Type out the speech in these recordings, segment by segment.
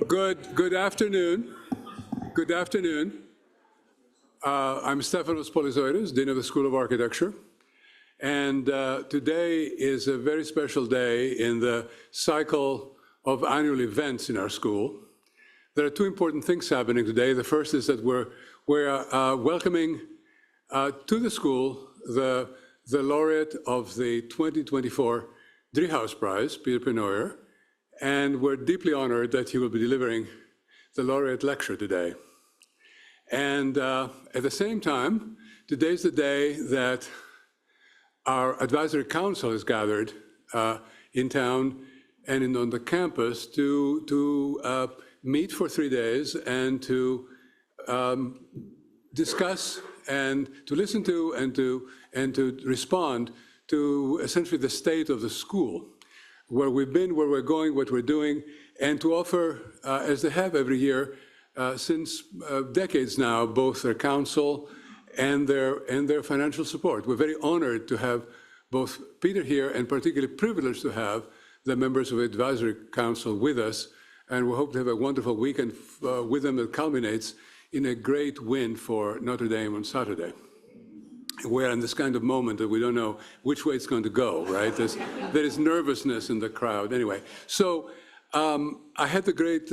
Good afternoon. Good afternoon. I'm Stefanos Polizoidis, Dean of the School of Architecture. And today is a very special day in the cycle of annual events in our school. There are two important things happening today. The first is that we're welcoming to the school the laureate of the 2024 Driehaus Prize, Peter Pennoyer, and we're deeply honored that he will be delivering the laureate lecture today. And at the same time, today's the day that our advisory council is gathered in town and on the campus to meet for 3 days and to discuss and to listen to and to respond to essentially the state of the school, where we've been, where we're going, what we're doing, and to offer, as they have every year since decades now, both their counsel and their financial support. We're very honored to have both Peter here and particularly privileged to have the members of the Advisory Council with us, and we hope to have a wonderful weekend with them that culminates in a great win for Notre Dame on Saturday. We're in this kind of moment that we don't know which way it's going to go, right? There is nervousness in the crowd. Anyway, so I had the great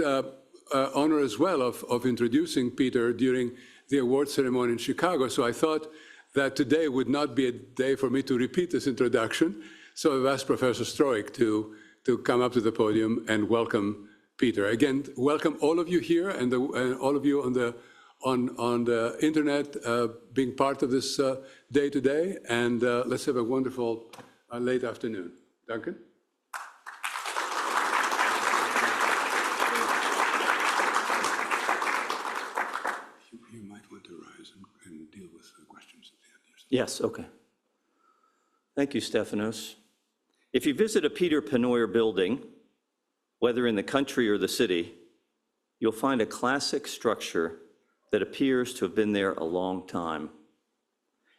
honor as well of introducing Peter during the award ceremony in Chicago. So I thought that today would not be a day for me to repeat this introduction. So I've asked Professor Stroik to come up to the podium and welcome Peter. Again, welcome all of you here and all of you on the internet being part of this day today, and let's have a wonderful late afternoon. Duncan? You might want to rise and deal with the questions at the end. Yes, okay. Thank you, Stefanos. If you visit a Peter Pennoyer building, whether in the country or the city, you'll find a classic structure that appears to have been there a long time.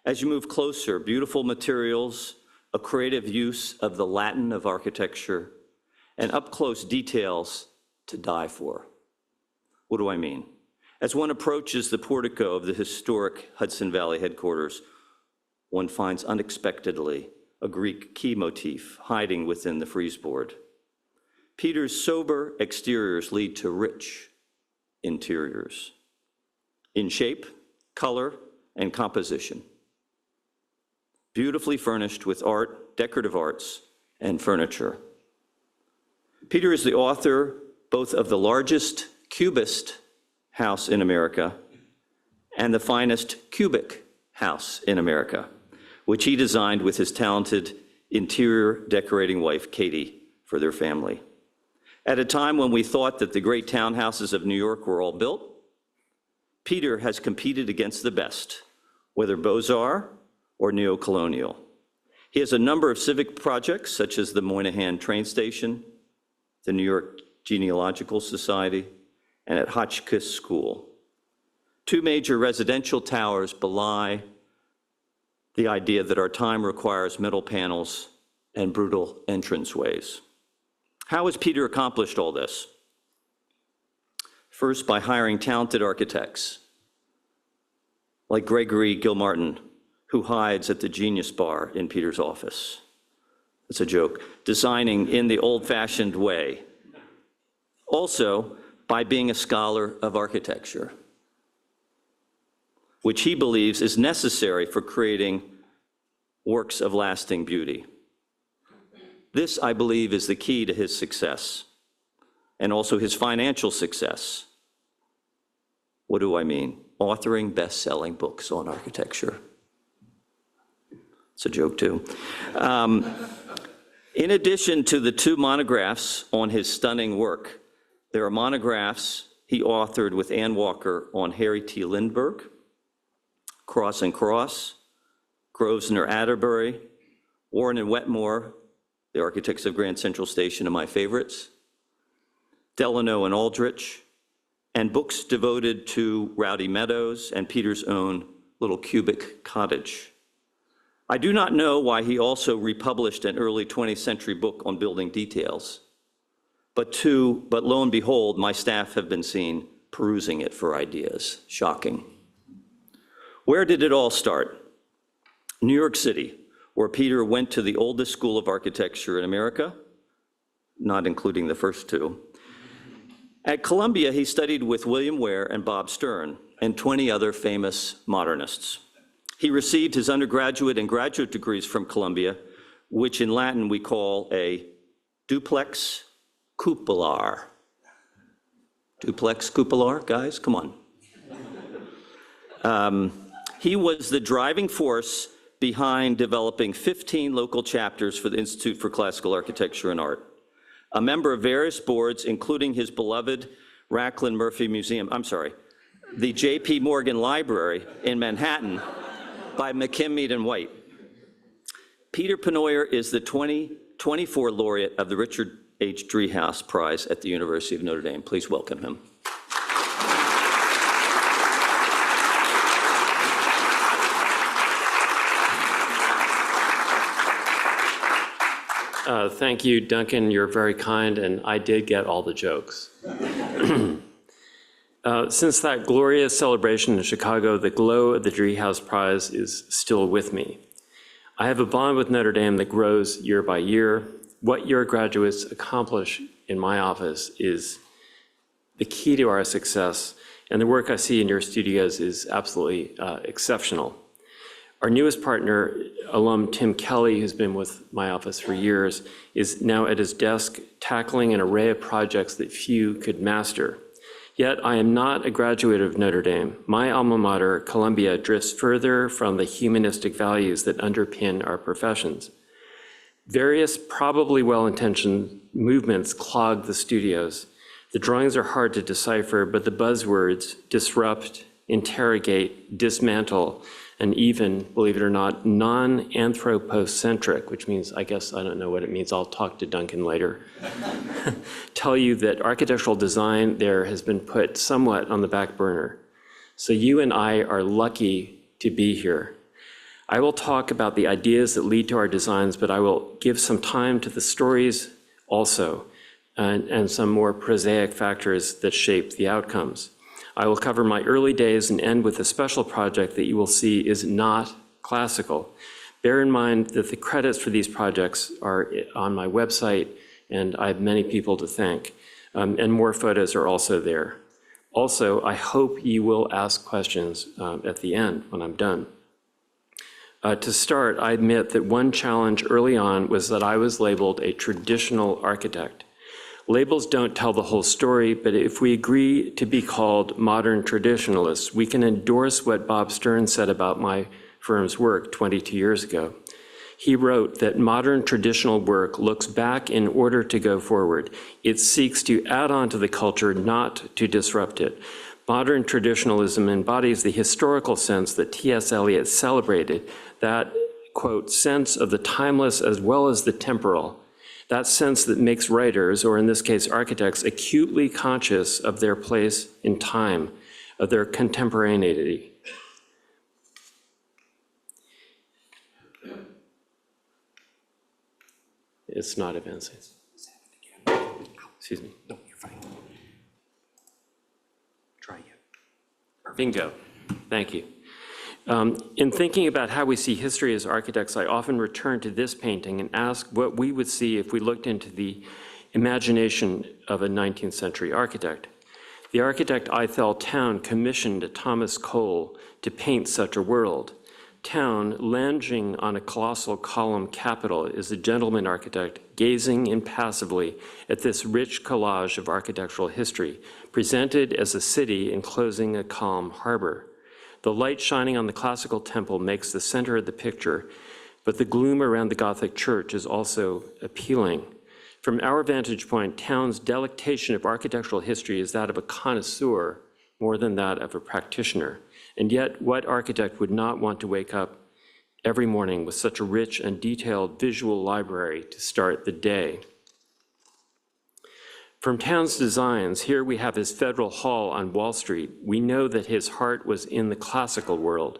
As you move closer, beautiful materials, a creative use of the Latin of architecture, and up-close details to die for. What do I mean? As one approaches the portico of the historic Hudson Valley headquarters, one finds unexpectedly a Greek key motif hiding within the friezeboard. Peter's sober exteriors lead to rich interiors in shape, color, and composition. Beautifully furnished with art, decorative arts, and furniture. Peter is the author both of the largest cubist house in America and the finest cubic house in America, which he designed with his talented interior decorating wife, Katie, for their family. At a time when we thought that the great townhouses of New York were all built, Peter has competed against the best, whether Beaux-Arts or neo-colonial. He has a number of civic projects, such as the Moynihan train station, the New York Genealogical Society, and at Hotchkiss School. Two major residential towers belie the idea that our time requires metal panels and brutal entranceways. How has Peter accomplished all this? First, by hiring talented architects, like Gregory Gilmartin, who hides at the Genius Bar in Peter's office. It's a joke. Designing in the old-fashioned way. Also, by being a scholar of architecture, which he believes is necessary for creating works of lasting beauty. This, I believe, is the key to his success, and also his financial success. What do I mean? Authoring best-selling books on architecture. It's a joke, too. In addition to the two monographs on his stunning work, there are monographs he authored with Ann Walker on Harry T. Lindbergh, Cross and Cross, Grosvenor Atterbury, Warren and Wetmore, the architects of Grand Central Station, are my favorites, Delano and Aldrich, and books devoted to Rowdy Meadows and Peter's own little cubic cottage. I do not know why he also republished an early 20th century book on building details, but lo and behold, my staff have been seen perusing it for ideas. Shocking. Where did it all start? New York City, where Peter went to the oldest school of architecture in America, not including the first two. At Columbia, he studied with William Ware and Bob Stern and 20 other famous modernists. He received his undergraduate and graduate degrees from Columbia, which in Latin we call a duplex cupular. Duplex cupular, guys, come on. He was the driving force behind developing 15 local chapters for the Institute for Classical Architecture and Art. A member of various boards, including his beloved Racklin Murphy Museum, the J.P. Morgan Library in Manhattan by McKim, and White. Peter Pennoyer is the 2024 laureate of the Richard H. Driehaus Prize at the University of Notre Dame. Please welcome him. Thank you, Duncan. You're very kind, and I did get all the jokes. Since that glorious celebration in Chicago, the glow of the Driehaus Prize is still with me. I have a bond with Notre Dame that grows year by year. What your graduates accomplish in my office is the key to our success, and the work I see in your studios is absolutely exceptional. Our newest partner, alum Tim Kelly, who's been with my office for years, is now at his desk tackling an array of projects that few could master. Yet I am not a graduate of Notre Dame. My alma mater, Columbia, drifts further from the humanistic values that underpin our professions. Various probably well-intentioned movements clog the studios. The drawings are hard to decipher, but the buzzwords disrupt, interrogate, dismantle, and even, believe it or not, non-anthropocentric, which means, I don't know what it means, I'll talk to Duncan later, tell you that architectural design there has been put somewhat on the back burner. So you and I are lucky to be here. I will talk about the ideas that lead to our designs, but I will give some time to the stories also, and some more prosaic factors that shape the outcomes. I will cover my early days and end with a special project that you will see is not classical. Bear in mind that the credits for these projects are on my website, and I have many people to thank, and more photos are also there. Also, I hope you will ask questions at the end when I'm done. To start, I admit that one challenge early on was that I was labeled a traditional architect. Labels don't tell the whole story, but if we agree to be called modern traditionalists, we can endorse what Bob Stern said about my firm's work 22 years ago. He wrote that modern traditional work looks back in order to go forward. It seeks to add on to the culture, not to disrupt it. Modern traditionalism embodies the historical sense that T.S. Eliot celebrated, that, quote, sense of the timeless as well as the temporal, that sense that makes writers, or in this case architects, acutely conscious of their place in time, of their contemporaneity. It's not advancing. Excuse me. No, you're fine. Try again. Bingo. Thank you. In thinking about how we see history as architects, I often return to this painting and ask what we would see if we looked into the imagination of a 19th century architect. The architect Ithell Town commissioned Thomas Cole to paint such a world. Town, lounging on a colossal column capitol, is a gentleman architect gazing impassively at this rich collage of architectural history, presented as a city enclosing a calm harbor. The light shining on the classical temple makes the center of the picture, but the gloom around the Gothic church is also appealing. From our vantage point, Town's delectation of architectural history is that of a connoisseur more than that of a practitioner. And yet, what architect would not want to wake up every morning with such a rich and detailed visual library to start the day? From Town's designs, here we have his Federal Hall on Wall Street. We know that his heart was in the classical world.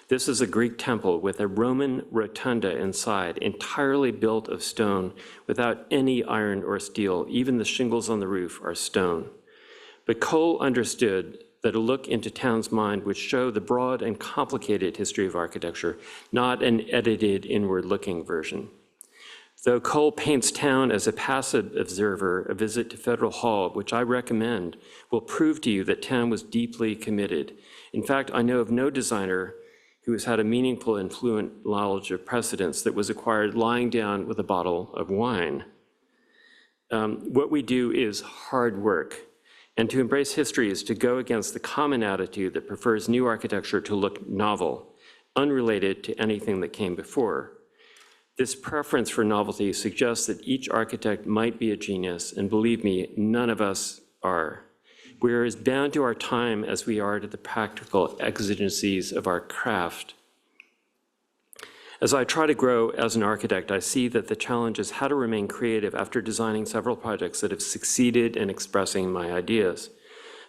This is a Greek temple with a Roman rotunda inside, entirely built of stone without any iron or steel. Even the shingles on the roof are stone. But Cole understood that a look into town's mind would show the broad and complicated history of architecture, not an edited inward-looking version. Though Cole paints town as a passive observer, a visit to Federal Hall, which I recommend, will prove to you that town was deeply committed. In fact, I know of no designer who has had a meaningful and fluent knowledge of precedents that was acquired lying down with a bottle of wine. What we do is hard work. And to embrace history is to go against the common attitude that prefers new architecture to look novel, unrelated to anything that came before. This preference for novelty suggests that each architect might be a genius, and believe me, none of us are. We are as bound to our time as we are to the practical exigencies of our craft. As I try to grow as an architect, I see that the challenge is how to remain creative after designing several projects that have succeeded in expressing my ideas.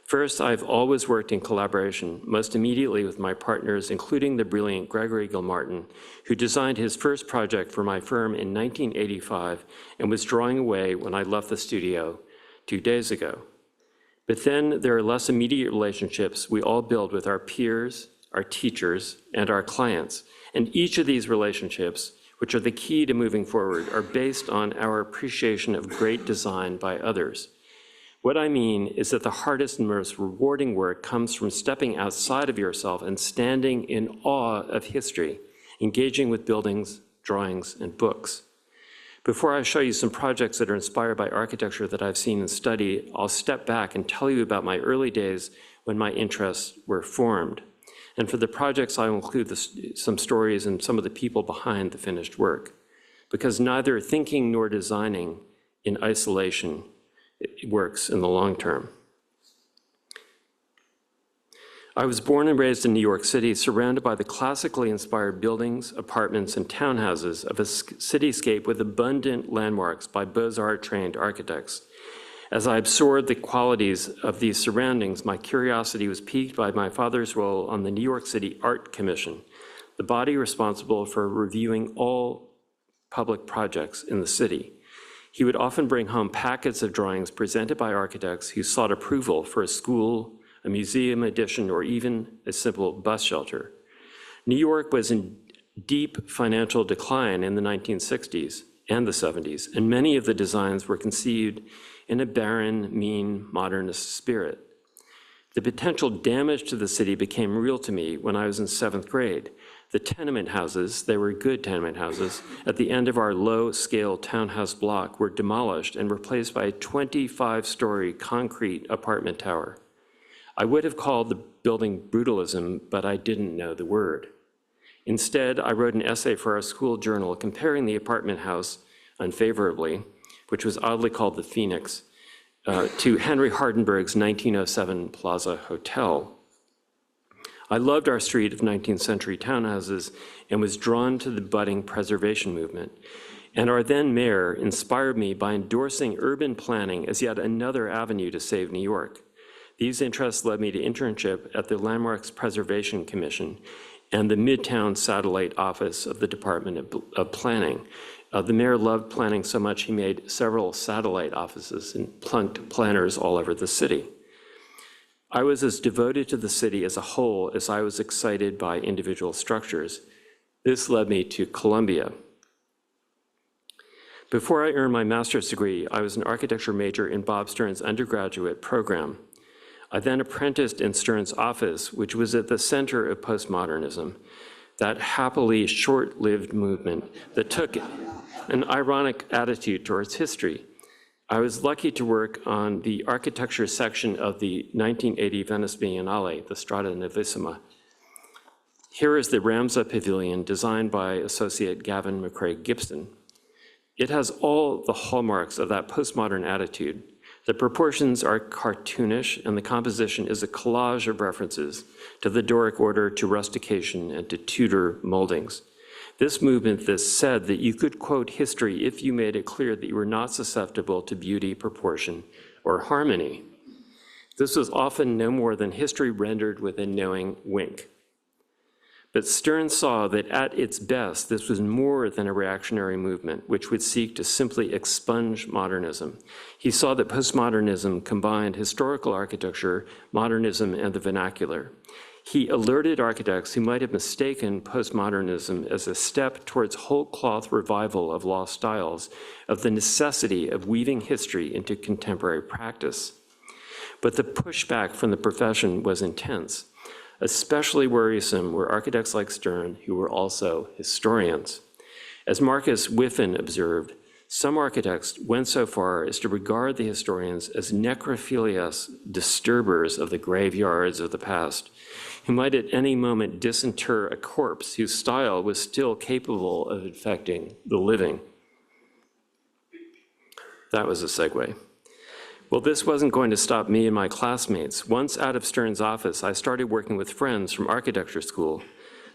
First, I've always worked in collaboration, most immediately with my partners, including the brilliant Gregory Gilmartin, who designed his first project for my firm in 1985 and was drawing away when I left the studio 2 days ago. But then there are less immediate relationships we all build with our peers, our teachers, and our clients. And each of these relationships, which are the key to moving forward, are based on our appreciation of great design by others. What I mean is that the hardest and most rewarding work comes from stepping outside of yourself and standing in awe of history, engaging with buildings, drawings, and books. Before I show you some projects that are inspired by architecture that I've seen and studied, I'll step back and tell you about my early days when my interests were formed. And for the projects, I will include some stories and some of the people behind the finished work, because neither thinking nor designing in isolation works in the long term. I was born and raised in New York City, surrounded by the classically inspired buildings, apartments, and townhouses of a cityscape with abundant landmarks by Beaux-Arts-trained architects. As I absorbed the qualities of these surroundings, my curiosity was piqued by my father's role on the New York City Art Commission, the body responsible for reviewing all public projects in the city. He would often bring home packets of drawings presented by architects who sought approval for a school, a museum addition, or even a simple bus shelter. New York was in deep financial decline in the 1960s and the 70s, and many of the designs were conceived in a barren, mean, modernist spirit. The potential damage to the city became real to me when I was in 7th grade. The tenement houses, they were good tenement houses, at the end of our low-scale townhouse block were demolished and replaced by a 25-story concrete apartment tower. I would have called the building brutalism, but I didn't know the word. Instead, I wrote an essay for our school journal comparing the apartment house unfavorably, which was oddly called the Phoenix, to Henry Hardenberg's 1907 Plaza Hotel. I loved our street of 19th century townhouses and was drawn to the budding preservation movement. And our then mayor inspired me by endorsing urban planning as yet another avenue to save New York. These interests led me to internship at the Landmarks Preservation Commission and the Midtown Satellite Office of the Department of Planning. The mayor loved planning so much he made several satellite offices and plunked planners all over the city. I was as devoted to the city as a whole as I was excited by individual structures. This led me to Columbia. Before I earned my master's degree, I was an architecture major in Bob Stern's undergraduate program. I then apprenticed in Stern's office, which was at the center of postmodernism, that happily short-lived movement that took an ironic attitude towards history. I was lucky to work on the architecture section of the 1980 Venice Biennale, the Strada Novissima. Here is the Ramsay Pavilion, designed by associate Gavin McCrae Gibson. It has all the hallmarks of that postmodern attitude. The proportions are cartoonish, and the composition is a collage of references to the Doric order, to rustication, and to Tudor moldings. This movement that said that you could quote history if you made it clear that you were not susceptible to beauty, proportion, or harmony. This was often no more than history rendered with a knowing wink. But Stern saw that at its best, this was more than a reactionary movement, which would seek to simply expunge modernism. He saw that postmodernism combined historical architecture, modernism, and the vernacular. He alerted architects who might have mistaken postmodernism as a step towards whole cloth revival of lost styles, of the necessity of weaving history into contemporary practice. But the pushback from the profession was intense. Especially worrisome were architects like Stern, who were also historians. As Marcus Whiffen observed, some architects went so far as to regard the historians as necrophilias disturbers of the graveyards of the past, who might at any moment disinter a corpse whose style was still capable of infecting the living. That was a segue. Well, this wasn't going to stop me and my classmates. Once out of Stern's office, I started working with friends from architecture school.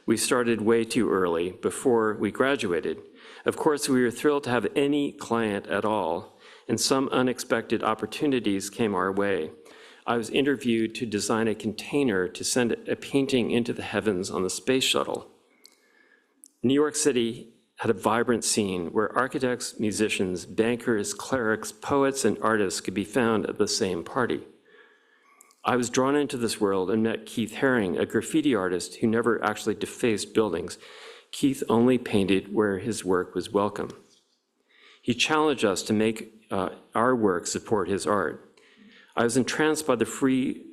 We started way too early, before we graduated. Of course, we were thrilled to have any client at all, and some unexpected opportunities came our way. I was interviewed to design a container to send a painting into the heavens on the space shuttle. New York City had a vibrant scene where architects, musicians, bankers, clerics, poets, and artists could be found at the same party. I was drawn into this world and met Keith Haring, a graffiti artist who never actually defaced buildings. Keith only painted where his work was welcome. He challenged us to make our work support his art. I was entranced by the free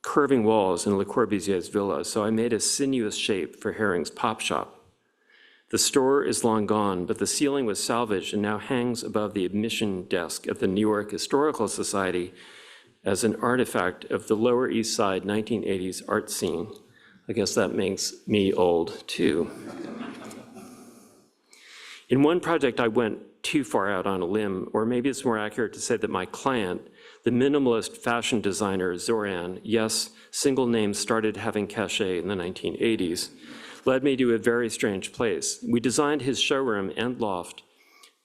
curving walls in Le Corbusier's villa, so I made a sinuous shape for Haring's pop shop. The store is long gone, but the ceiling was salvaged and now hangs above the admission desk at the New York Historical Society as an artifact of the Lower East Side 1980s art scene. I guess that makes me old, too. In one project, I went too far out on a limb, or maybe it's more accurate to say that my client, the minimalist fashion designer Zoran, yes, single names started having cachet in the 1980s, led me to a very strange place. We designed his showroom and loft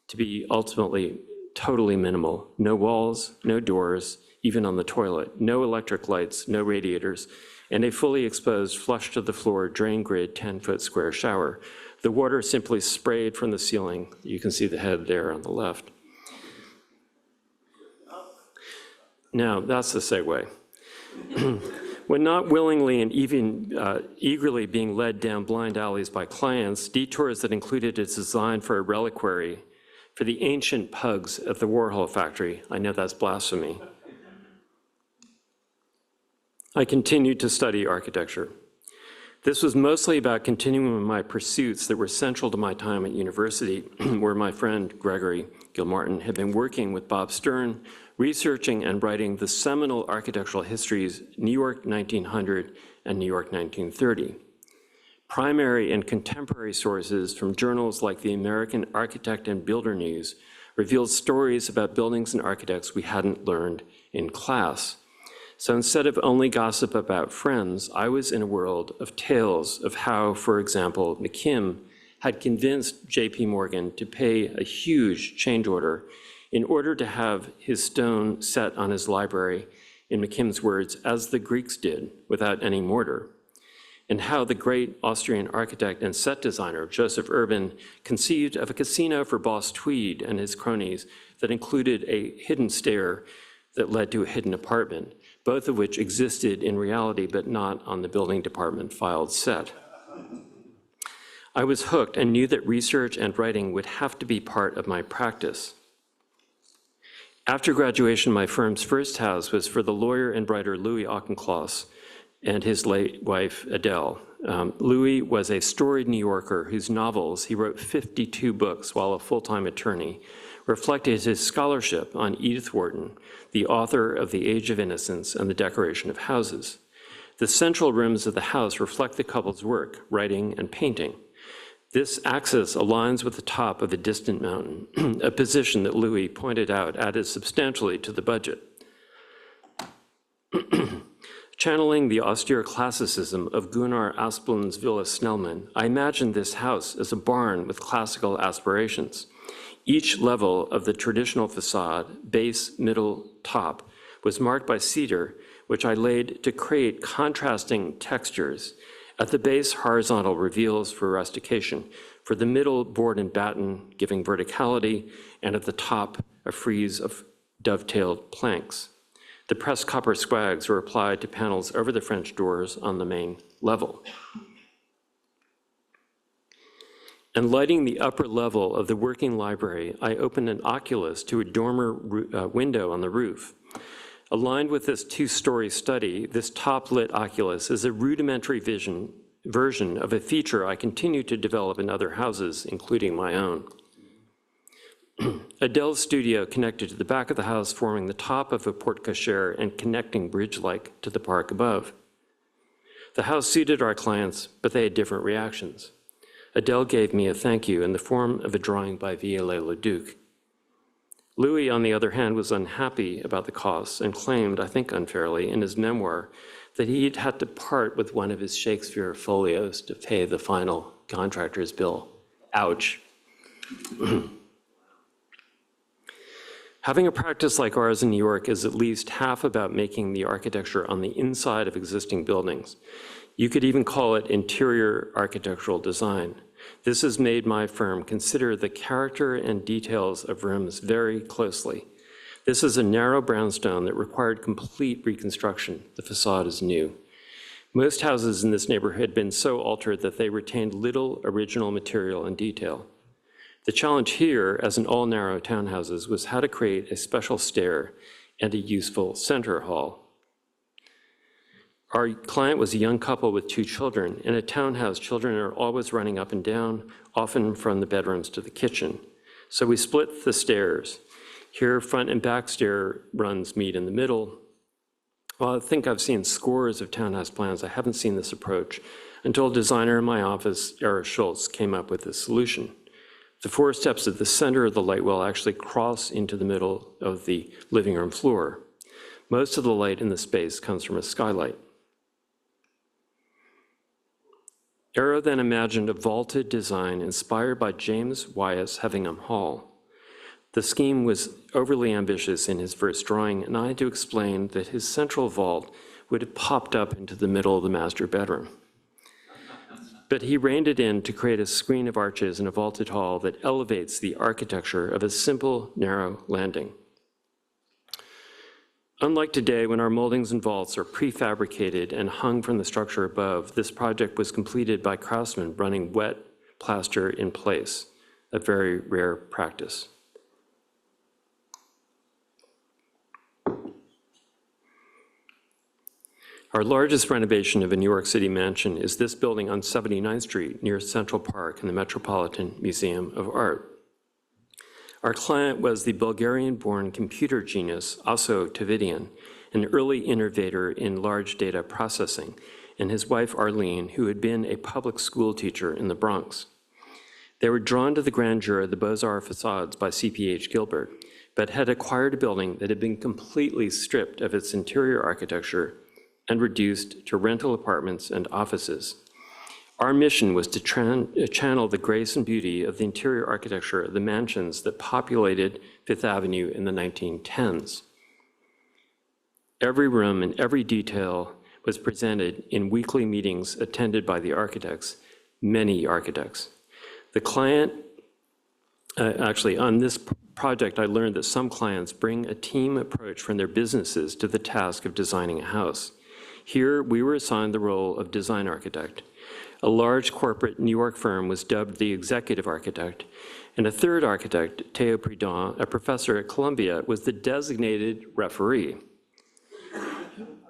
to be ultimately totally minimal. No walls, no doors, even on the toilet, no electric lights, no radiators, and a fully exposed flush to the floor drain grid 10-foot square shower. The water simply sprayed from the ceiling. You can see the head there on the left. Now, that's the segue. When not willingly and even eagerly being led down blind alleys by clients, detours that included its design for a reliquary for the ancient pugs at the Warhol factory. I know that's blasphemy. I continued to study architecture. This was mostly about continuing my pursuits that were central to my time at university, where my friend Gregory Gilmartin had been working with Bob Stern, researching and writing the seminal architectural histories, New York 1900 and New York 1930. Primary and contemporary sources from journals like the American Architect and Builder News revealed stories about buildings and architects we hadn't learned in class. So instead of only gossip about friends, I was in a world of tales of how, for example, McKim had convinced J.P. Morgan to pay a huge change order in order to have his stone set on his library, in McKim's words, as the Greeks did, without any mortar, and how the great Austrian architect and set designer, Joseph Urban, conceived of a casino for Boss Tweed and his cronies that included a hidden stair that led to a hidden apartment, both of which existed in reality but not on the building department filed set. I was hooked and knew that research and writing would have to be part of my practice. After graduation, my firm's first house was for the lawyer and writer Louis Auchincloss and his late wife, Adele. Louis was a storied New Yorker whose novels, he wrote 52 books while a full-time attorney, reflected his scholarship on Edith Wharton, the author of The Age of Innocence and the Decoration of Houses. The central rooms of the house reflect the couple's work, writing and painting. This axis aligns with the top of a distant mountain, a position that Louis pointed out added substantially to the budget. Channeling the austere classicism of Gunnar Asplin's Villa Snellman, I imagined this house as a barn with classical aspirations. Each level of the traditional facade, base, middle, top, was marked by cedar, which I laid to create contrasting textures, At the base, horizontal reveals for rustication. For the middle, board and batten, giving verticality, and at the top, a frieze of dovetailed planks. The pressed copper swags were applied to panels over the French doors on the main level. And lighting the upper level of the working library, I opened an oculus to a dormer window on the roof. Aligned with this two-story study, this top-lit oculus is a rudimentary version of a feature I continue to develop in other houses, including my own. Adele's studio connected to the back of the house, forming the top of a porte cochere and connecting bridge-like to the park above. The house suited our clients, but they had different reactions. Adele gave me a thank you in the form of a drawing by Viollet-le-Duc. Louis, on the other hand, was unhappy about the costs and claimed, I think unfairly, in his memoir that he'd had to part with one of his Shakespeare folios to pay the final contractor's bill. Ouch. Having a practice like ours in New York is at least half about making the architecture on the inside of existing buildings. You could even call it interior architectural design. This has made my firm consider the character and details of rooms very closely. This is a narrow brownstone that required complete reconstruction. The facade is new. Most houses in this neighborhood had been so altered that they retained little original material and detail. The challenge here, as in all narrow townhouses, was how to create a special stair and a useful center hall. Our client was a young couple with 2 children. In a townhouse, children are always running up and down, often from the bedrooms to the kitchen. So we split the stairs. Here, front and back stair runs meet in the middle. Well, I think I've seen scores of townhouse plans. I haven't seen this approach until a designer in my office, Eric Schultz, came up with this solution. The 4 steps at the center of the light well actually cross into the middle of the living room floor. Most of the light in the space comes from a skylight. Arrow then imagined a vaulted design inspired by James Wyeth's Heffingham Hall. The scheme was overly ambitious in his first drawing, and I had to explain that his central vault would have popped up into the middle of the master bedroom. But he reined it in to create a screen of arches in a vaulted hall that elevates the architecture of a simple, narrow landing. Unlike today, when our moldings and vaults are prefabricated and hung from the structure above, this project was completed by craftsmen running wet plaster in place, a very rare practice. Our largest renovation of a New York City mansion is this building on 79th Street near Central Park in the Metropolitan Museum of Art. Our client was the Bulgarian-born computer genius, Asso Tavidian, an early innovator in large data processing, and his wife Arlene, who had been a public school teacher in the Bronx. They were drawn to the grandeur of the Beaux-Arts facades by C.P.H. Gilbert, but had acquired a building that had been completely stripped of its interior architecture and reduced to rental apartments and offices. Our mission was to channel the grace and beauty of the interior architecture of the mansions that populated Fifth Avenue in the 1910s. Every room and every detail was presented in weekly meetings attended by the architects, many architects. The client, actually on this project, I learned that some clients bring a team approach from their businesses to the task of designing a house. Here, we were assigned the role of design architect. A large corporate New York firm was dubbed the executive architect, and a third architect, Théo Prudent, a professor at Columbia, was the designated referee.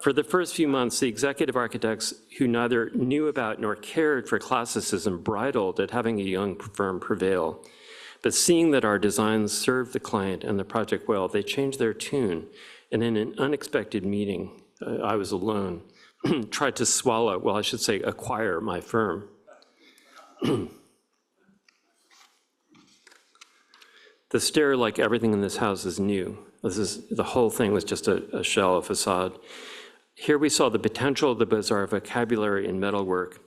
For the first few months, the executive architects, who neither knew about nor cared for classicism, bridled at having a young firm prevail. But seeing that our designs served the client and the project well, they changed their tune, and in an unexpected meeting, I was alone, tried to swallow, well, I should say acquire my firm. The stair, like everything in this house, is new. The whole thing was just a shell, a facade. Here we saw the potential of the Beaux-Arts vocabulary in metalwork,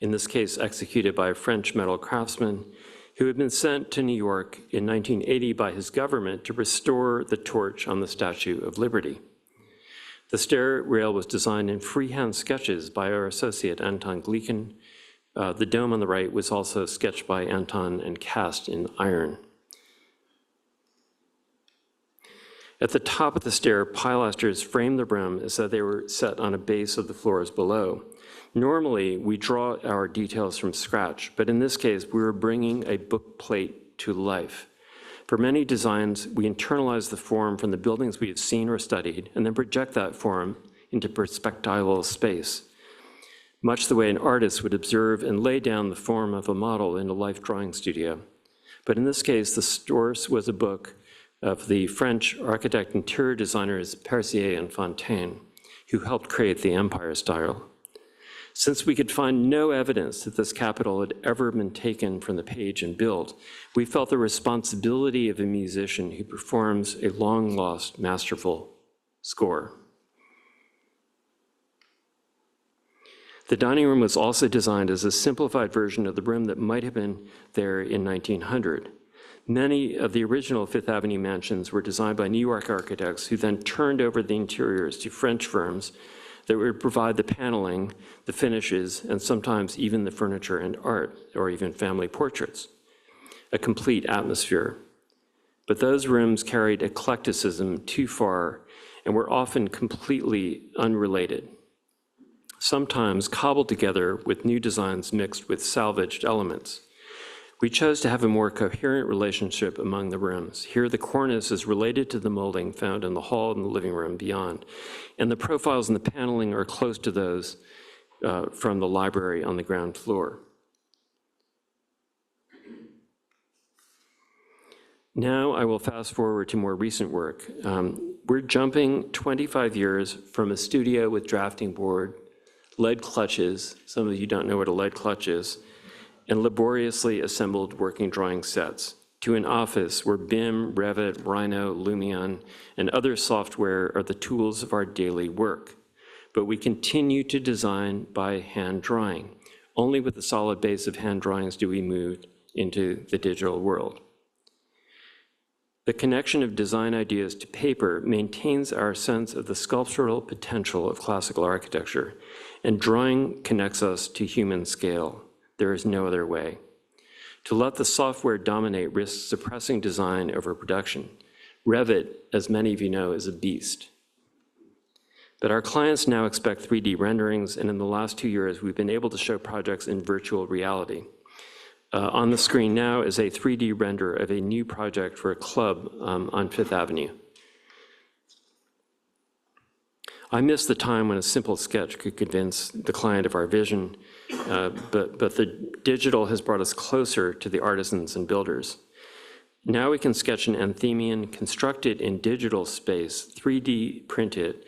in this case executed by a French metal craftsman who had been sent to New York in 1980 by his government to restore the torch on the Statue of Liberty. The stair rail was designed in freehand sketches by our associate Anton Gleichen. The dome on the right was also sketched by Anton and cast in iron. At the top of the stair, pilasters framed the rim as though they were set on a base of the floors below. Normally, we draw our details from scratch, but in this case, we were bringing a book plate to life. For many designs, we internalize the form from the buildings we have seen or studied, and then project that form into perspectival space, much the way an artist would observe and lay down the form of a model in a life drawing studio. But in this case, the source was a book of the French architect interior designers Percier and Fontaine, who helped create the Empire style. Since we could find no evidence that this capital had ever been taken from the page and built, we felt the responsibility of a musician who performs a long-lost, masterful score. The dining room was also designed as a simplified version of the room that might have been there in 1900. Many of the original Fifth Avenue mansions were designed by New York architects who then turned over the interiors to French firms that would provide the paneling, the finishes, and sometimes even the furniture and art, or even family portraits, a complete atmosphere. But those rooms carried eclecticism too far and were often completely unrelated, sometimes cobbled together with new designs mixed with salvaged elements. We chose to have a more coherent relationship among the rooms. Here, the cornice is related to the molding found in the hall and the living room beyond, and the profiles in the paneling are close to those from the library on the ground floor. Now I will fast forward to more recent work. We're jumping 25 years from a studio with drafting board, lead clutches, some of you don't know what a lead clutch is, and laboriously assembled working drawing sets, to an office where BIM, Revit, Rhino, Lumion, and other software are the tools of our daily work. But we continue to design by hand drawing. Only with a solid base of hand drawings do we move into the digital world. The connection of design ideas to paper maintains our sense of the sculptural potential of classical architecture, and drawing connects us to human scale. There is no other way. To let the software dominate risks suppressing design over production. Revit, as many of you know, is a beast. But our clients now expect 3D renderings, and in the last 2 years, we've been able to show projects in virtual reality. On the screen now is a 3D render of a new project for a club on Fifth Avenue. I miss the time when a simple sketch could convince the client of our vision, but the digital has brought us closer to the artisans and builders. Now we can sketch an anthemion, construct it in digital space, 3D print it,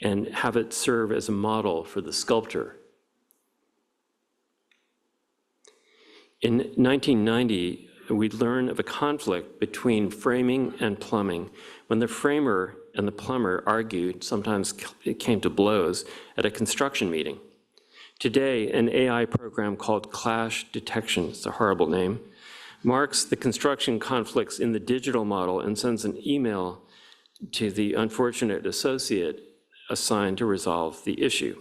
and have it serve as a model for the sculptor. In 1990, we learned of a conflict between framing and plumbing when the framer and the plumber argued, sometimes it came to blows, at a construction meeting. Today, an AI program called Clash Detection, it's a horrible name, marks the construction conflicts in the digital model and sends an email to the unfortunate associate assigned to resolve the issue.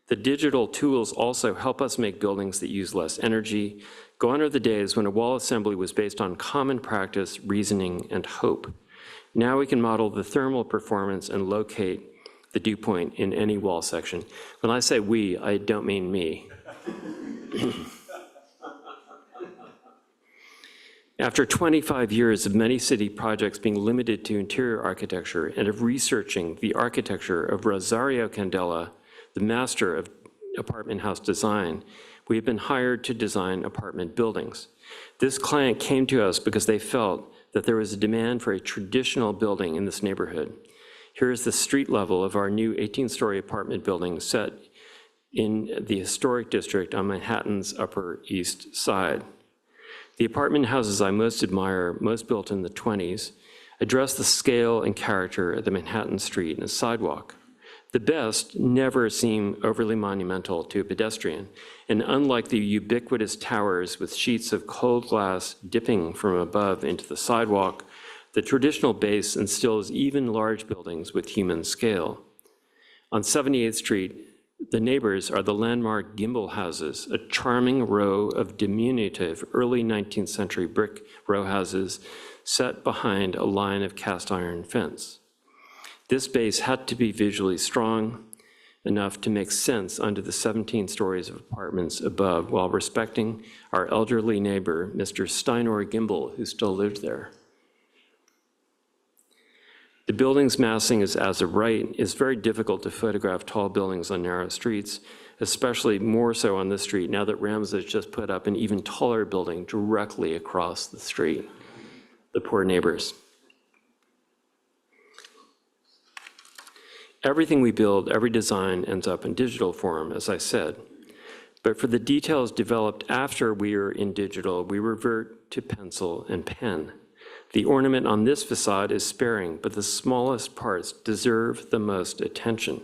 The digital tools also help us make buildings that use less energy. Gone are the days when a wall assembly was based on common practice, reasoning, and hope. Now we can model the thermal performance and locate the dew point in any wall section. When I say we, I don't mean me. After 25 years of many city projects being limited to interior architecture and of researching the architecture of Rosario Candela, the master of apartment house design, we have been hired to design apartment buildings. This client came to us because they felt that there was a demand for a traditional building in this neighborhood. Here is the street level of our new 18-story apartment building set in the historic district on Manhattan's Upper East Side. The apartment houses I most admire, most built in the 20s, address the scale and character of the Manhattan street and sidewalk. The best never seem overly monumental to a pedestrian, and unlike the ubiquitous towers with sheets of cold glass dipping from above into the sidewalk, The traditional base instills even large buildings with human scale. On 78th Street, the neighbors are the landmark Gimbel houses, a charming row of diminutive early 19th century brick row houses set behind a line of cast iron fence. This base had to be visually strong enough to make sense under the 17 stories of apartments above while respecting our elderly neighbor, Mr. Steinor Gimbel, who still lived there. The building's massing is as of right. It's very difficult to photograph tall buildings on narrow streets, especially more so on this street now that Rams has just put up an even taller building directly across the street. The poor neighbors. Everything we build, every design ends up in digital form, as I said. But for the details developed after we are in digital, we revert to pencil and pen. The ornament on this facade is sparing, but the smallest parts deserve the most attention.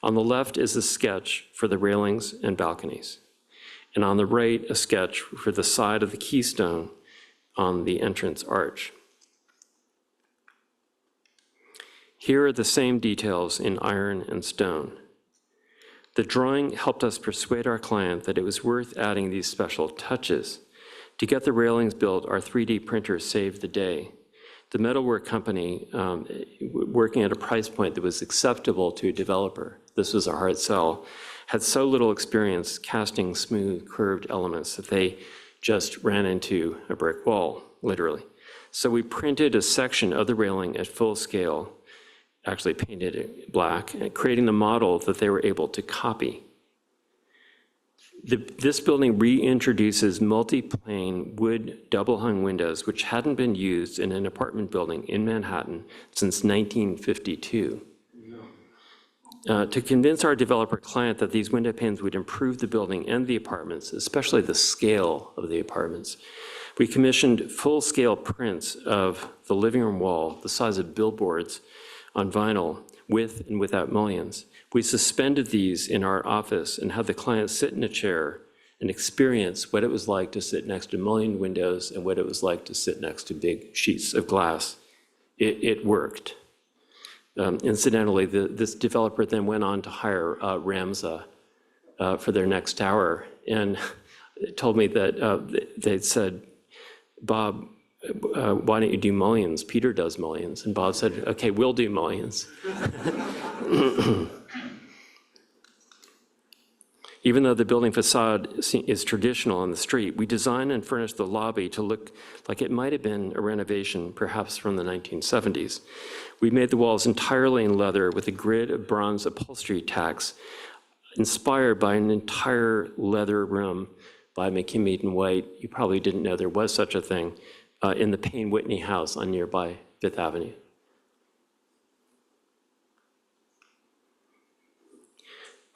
On the left is a sketch for the railings and balconies, and on the right, a sketch for the side of the keystone on the entrance arch. Here are the same details in iron and stone. The drawing helped us persuade our client that it was worth adding these special touches. To get the railings built, our 3D printer saved the day. The metalwork company, working at a price point that was acceptable to a developer, this was a hard sell, had so little experience casting smooth, curved elements that they just ran into a brick wall, literally. So we printed a section of the railing at full scale, actually painted it black, creating the model that they were able to copy. This building reintroduces multi-plane wood double-hung windows, which hadn't been used in an apartment building in Manhattan since 1952. To convince our developer client that these window panes would improve the building and the apartments, especially the scale of the apartments, we commissioned full-scale prints of the living room wall, the size of billboards, on vinyl, with and without mullions. We suspended these in our office and had the client sit in a chair and experience what it was like to sit next to mullioned windows and what it was like to sit next to big sheets of glass. It worked. Incidentally, this developer then went on to hire Ramza for their next tower and told me that they'd said, Bob, why don't you do mullions? Peter does mullions. And Bob said, okay, we'll do mullions. Even though the building facade is traditional on the street, we designed and furnished the lobby to look like it might have been a renovation, perhaps from the 1970s. We made the walls entirely in leather with a grid of bronze upholstery tacks, inspired by an entire leather room by McKim White. You probably didn't know there was such a thing, in the Payne Whitney house on nearby Fifth Avenue.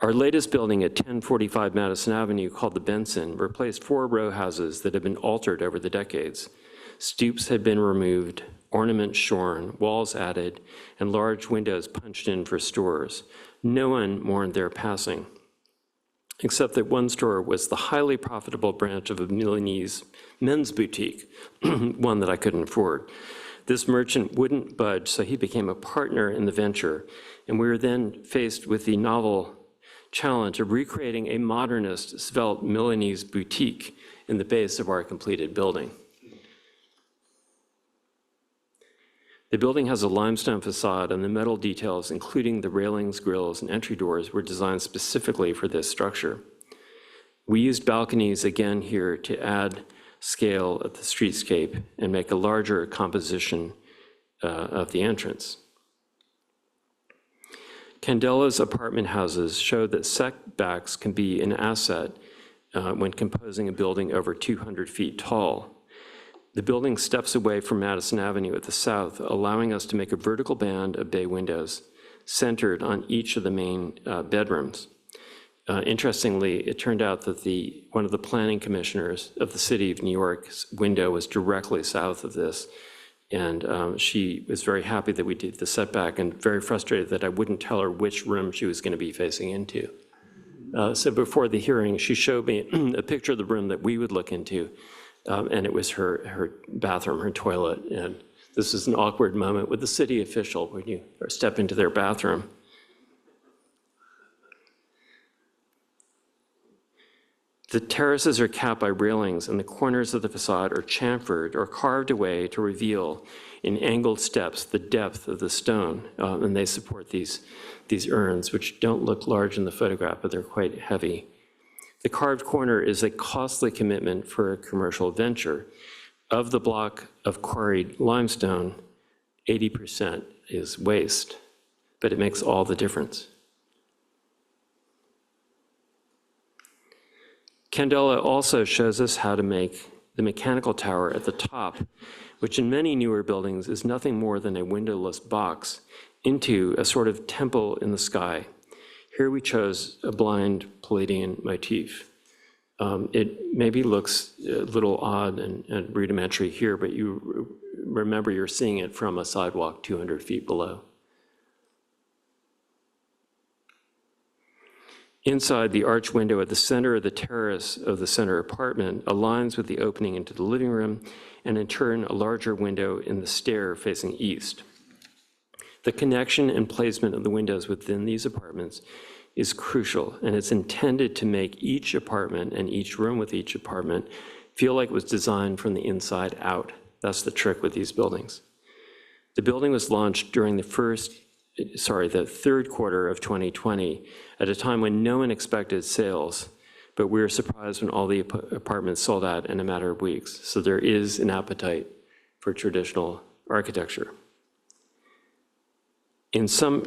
Our latest building at 1045 Madison Avenue, called the Benson, replaced 4 row houses that had been altered over the decades. Stoops had been removed, ornaments shorn, walls added, and large windows punched in for stores. No one mourned their passing, except that one store was the highly profitable branch of a Milanese men's boutique, one that I couldn't afford. This merchant wouldn't budge, so he became a partner in the venture, and we were then faced with the novel challenge of recreating a modernist, svelte Milanese boutique in the base of our completed building. The building has a limestone facade, and the metal details, including the railings, grills, and entry doors, were designed specifically for this structure. We used balconies again here to add scale of the streetscape and make a larger composition of the entrance. Candela's apartment houses showed that setbacks can be an asset when composing a building over 200 feet tall. The building steps away from Madison Avenue at the south, allowing us to make a vertical band of bay windows centered on each of the main bedrooms. Interestingly, it turned out that one of the planning commissioners of the city of New York's window was directly south of this, and she was very happy that we did the setback and very frustrated that I wouldn't tell her which room she was going to be facing into. So before the hearing, she showed me a picture of the room that we would look into, and it was her bathroom, her toilet, and This is an awkward moment with the city official when you step into their bathroom. The terraces are capped by railings, and the corners of the facade are chamfered or carved away to reveal in angled steps the depth of the stone. And they support these urns, which don't look large in the photograph, but they're quite heavy. The carved corner is a costly commitment for a commercial venture. Of the block of quarried limestone, 80% is waste, but it makes all the difference. Candela also shows us how to make the mechanical tower at the top, which in many newer buildings is nothing more than a windowless box, into a sort of temple in the sky. Here we chose a blind Palladian motif. It maybe looks a little odd and rudimentary here, but you remember you're seeing it from a sidewalk 200 feet below. Inside, the arch window at the center of the terrace of the center apartment aligns with the opening into the living room, and in turn, a larger window in the stair facing east. The connection and placement of the windows within these apartments is crucial, and it's intended to make each apartment and each room with each apartment feel like it was designed from the inside out. That's the trick with these buildings. The building was launched during the third quarter of 2020, at a time when no one expected sales, but we were surprised when all the apartments sold out in a matter of weeks. So there is an appetite for traditional architecture. In some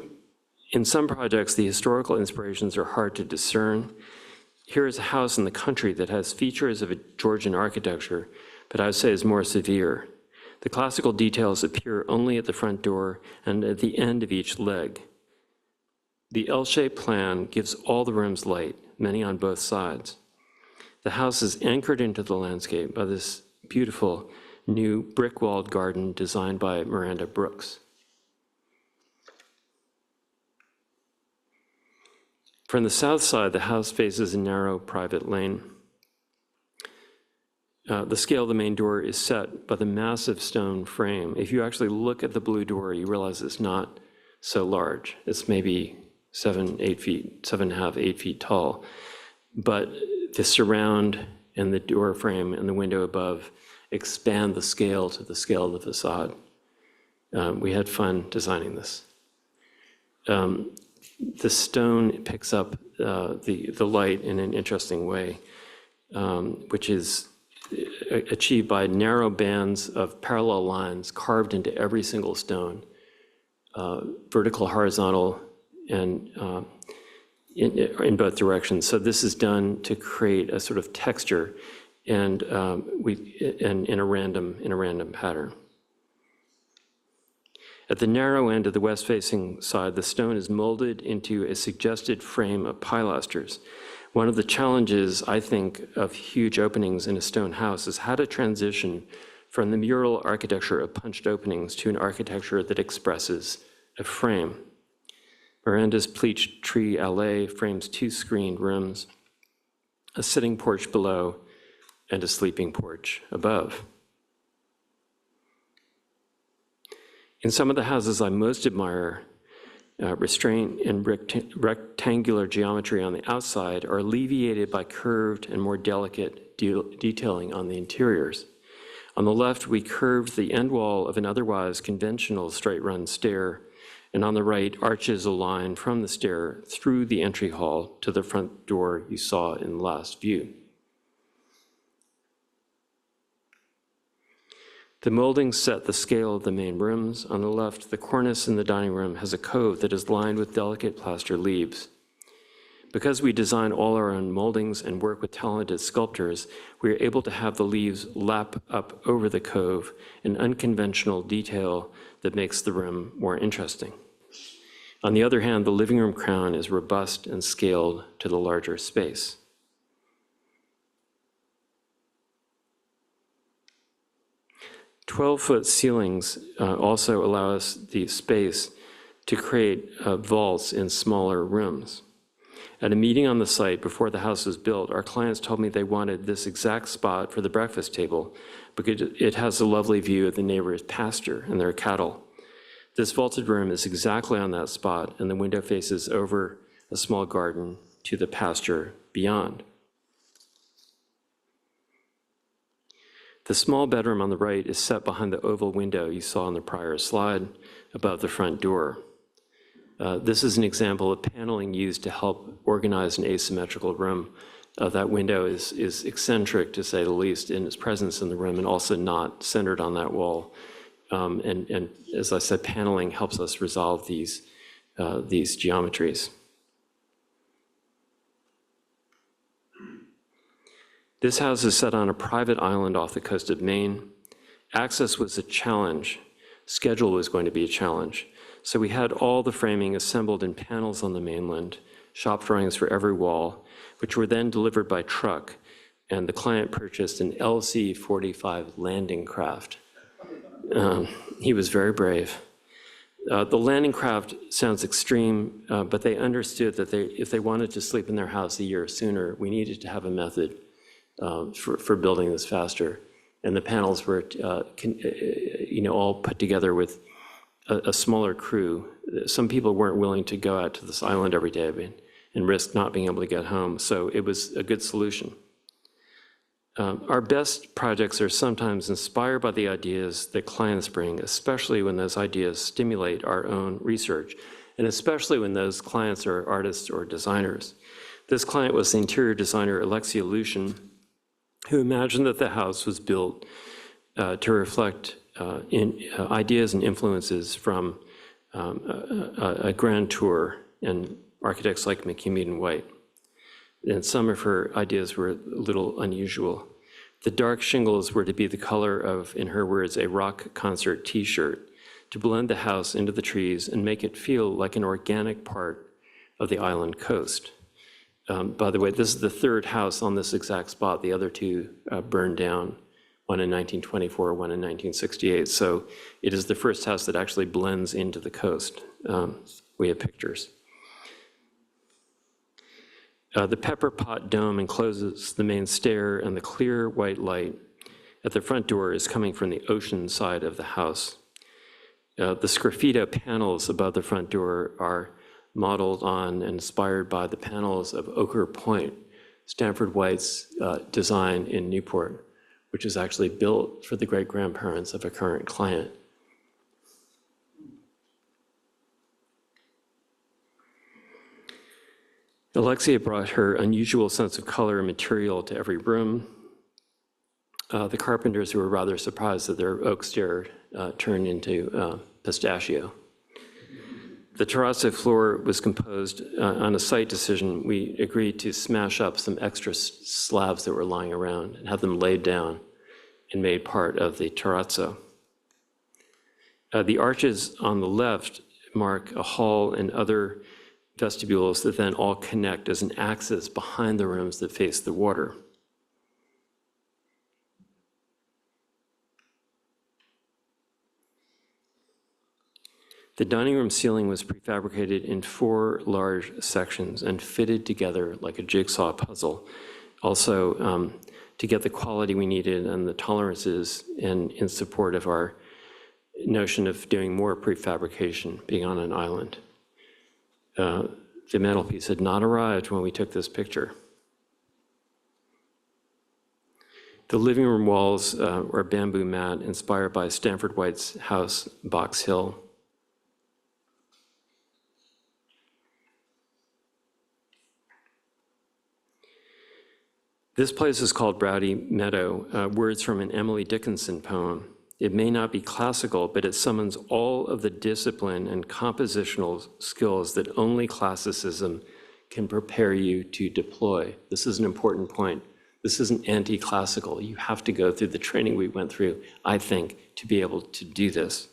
projects, the historical inspirations are hard to discern. Here is a house in the country that has features of a Georgian architecture, but I would say is more severe. The classical details appear only at the front door and at the end of each leg. The L-shaped plan gives all the rooms light, many on both sides. The house is anchored into the landscape by this beautiful new brick-walled garden designed by Miranda Brooks. From the south side, the house faces a narrow private lane. The scale of the main door is set by the massive stone frame. If you actually look at the blue door, you realize it's not so large. It's maybe 7.5, 8 feet tall. But the surround and the door frame and the window above expand the scale to the scale of the facade. We had fun designing this. The stone picks up the light in an interesting way, which is achieved by narrow bands of parallel lines carved into every single stone, vertical, horizontal, and in both directions. So this is done to create a sort of texture and in a random pattern. At the narrow end of the west-facing side, the stone is molded into a suggested frame of pilasters. One of the challenges, I think, of huge openings in a stone house is how to transition from the mural architecture of punched openings to an architecture that expresses a frame. Miranda's pleached tree allée frames 2 screened rooms, a sitting porch below, and a sleeping porch above. In some of the houses I most admire, restraint and rectangular geometry on the outside are alleviated by curved and more delicate detailing on the interiors. On the left, we curved the end wall of an otherwise conventional straight-run stair, and on the right, arches a line from the stair through the entry hall to the front door you saw in the last view. The moldings set the scale of the main rooms. On the left, the cornice in the dining room has a cove that is lined with delicate plaster leaves. Because we design all our own moldings and work with talented sculptors, we are able to have the leaves lap up over the cove, an unconventional detail that makes the room more interesting. On the other hand, the living room crown is robust and scaled to the larger space. "12-foot ceilings also allow us the space to create vaults in smaller rooms. At a meeting on the site before the house was built, our clients told me they wanted this exact spot for the breakfast table because it has a lovely view of the neighbor's pasture and their cattle. This vaulted room is exactly on that spot, and the window faces over a small garden to the pasture beyond. The small bedroom on the right is set behind the oval window you saw on the prior slide above the front door. This is an example of paneling used to help organize an asymmetrical room. That window is eccentric, to say the least, in its presence in the room, and also not centered on that wall. And as I said, paneling helps us resolve these geometries. This house is set on a private island off the coast of Maine. Access was a challenge. Schedule was going to be a challenge. So we had all the framing assembled in panels on the mainland, shop drawings for every wall, which were then delivered by truck, and the client purchased an LC-45 landing craft. He was very brave. The landing craft sounds extreme, but they understood that if they wanted to sleep in their house a year sooner, we needed to have a method for building this faster. And the panels were, all put together with a smaller crew. Some people weren't willing to go out to this island every day and risk not being able to get home, so it was a good solution. Our best projects are sometimes inspired by the ideas that clients bring, especially when those ideas stimulate our own research, and especially when those clients are artists or designers. This client was the interior designer Alexia Lucian, who imagined that the house was built to reflect ideas and influences from a grand tour and architects like McKimmey and White. And some of her ideas were a little unusual. The dark shingles were to be the color of, in her words, a rock concert t-shirt, to blend the house into the trees and make it feel like an organic part of the island coast. By the way, this is the third house on this exact spot. The other two burned down, one in 1924, one in 1968. So it is the first house that actually blends into the coast. We have pictures. The pepper pot dome encloses the main stair, and the clear white light at the front door is coming from the ocean side of the house. The sgraffito panels above the front door are modeled on and inspired by the panels of Ochre Point, Stanford White's design in Newport, which is actually built for the great-grandparents of a current client. Alexia brought her unusual sense of color and material to every room. The carpenters were rather surprised that their oak stair turned into pistachio. The terrazzo floor was composed on a site decision. We agreed to smash up some extra slabs that were lying around and have them laid down and made part of the terrazzo. The arches on the left mark a hall and other vestibules that then all connect as an axis behind the rooms that face the water. The dining room ceiling was prefabricated in 4 large sections and fitted together like a jigsaw puzzle. Also, to get the quality we needed and the tolerances in support of our notion of doing more prefabrication, being on an island. The mantelpiece had not arrived when we took this picture. The living room walls are bamboo mat inspired by Stanford White's house, Box Hill. This place is called Browdy Meadow, words from an Emily Dickinson poem. It may not be classical, but it summons all of the discipline and compositional skills that only classicism can prepare you to deploy. This is an important point. This isn't anti-classical. You have to go through the training we went through, I think, to be able to do this.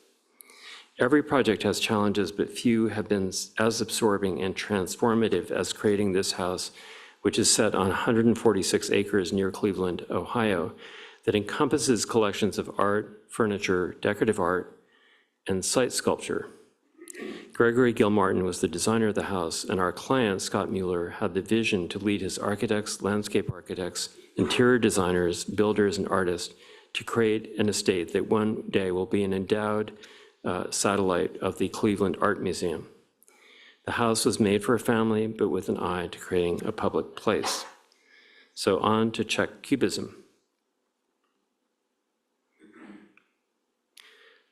Every project has challenges, but few have been as absorbing and transformative as creating this house, which is set on 146 acres near Cleveland, Ohio, that encompasses collections of art, furniture, decorative art, and site sculpture. Gregory Gilmartin was the designer of the house, and our client, Scott Mueller, had the vision to lead his architects, landscape architects, interior designers, builders, and artists to create an estate that one day will be an endowed satellite of the Cleveland Art Museum. The house was made for a family, but with an eye to creating a public place. So on to Czech Cubism.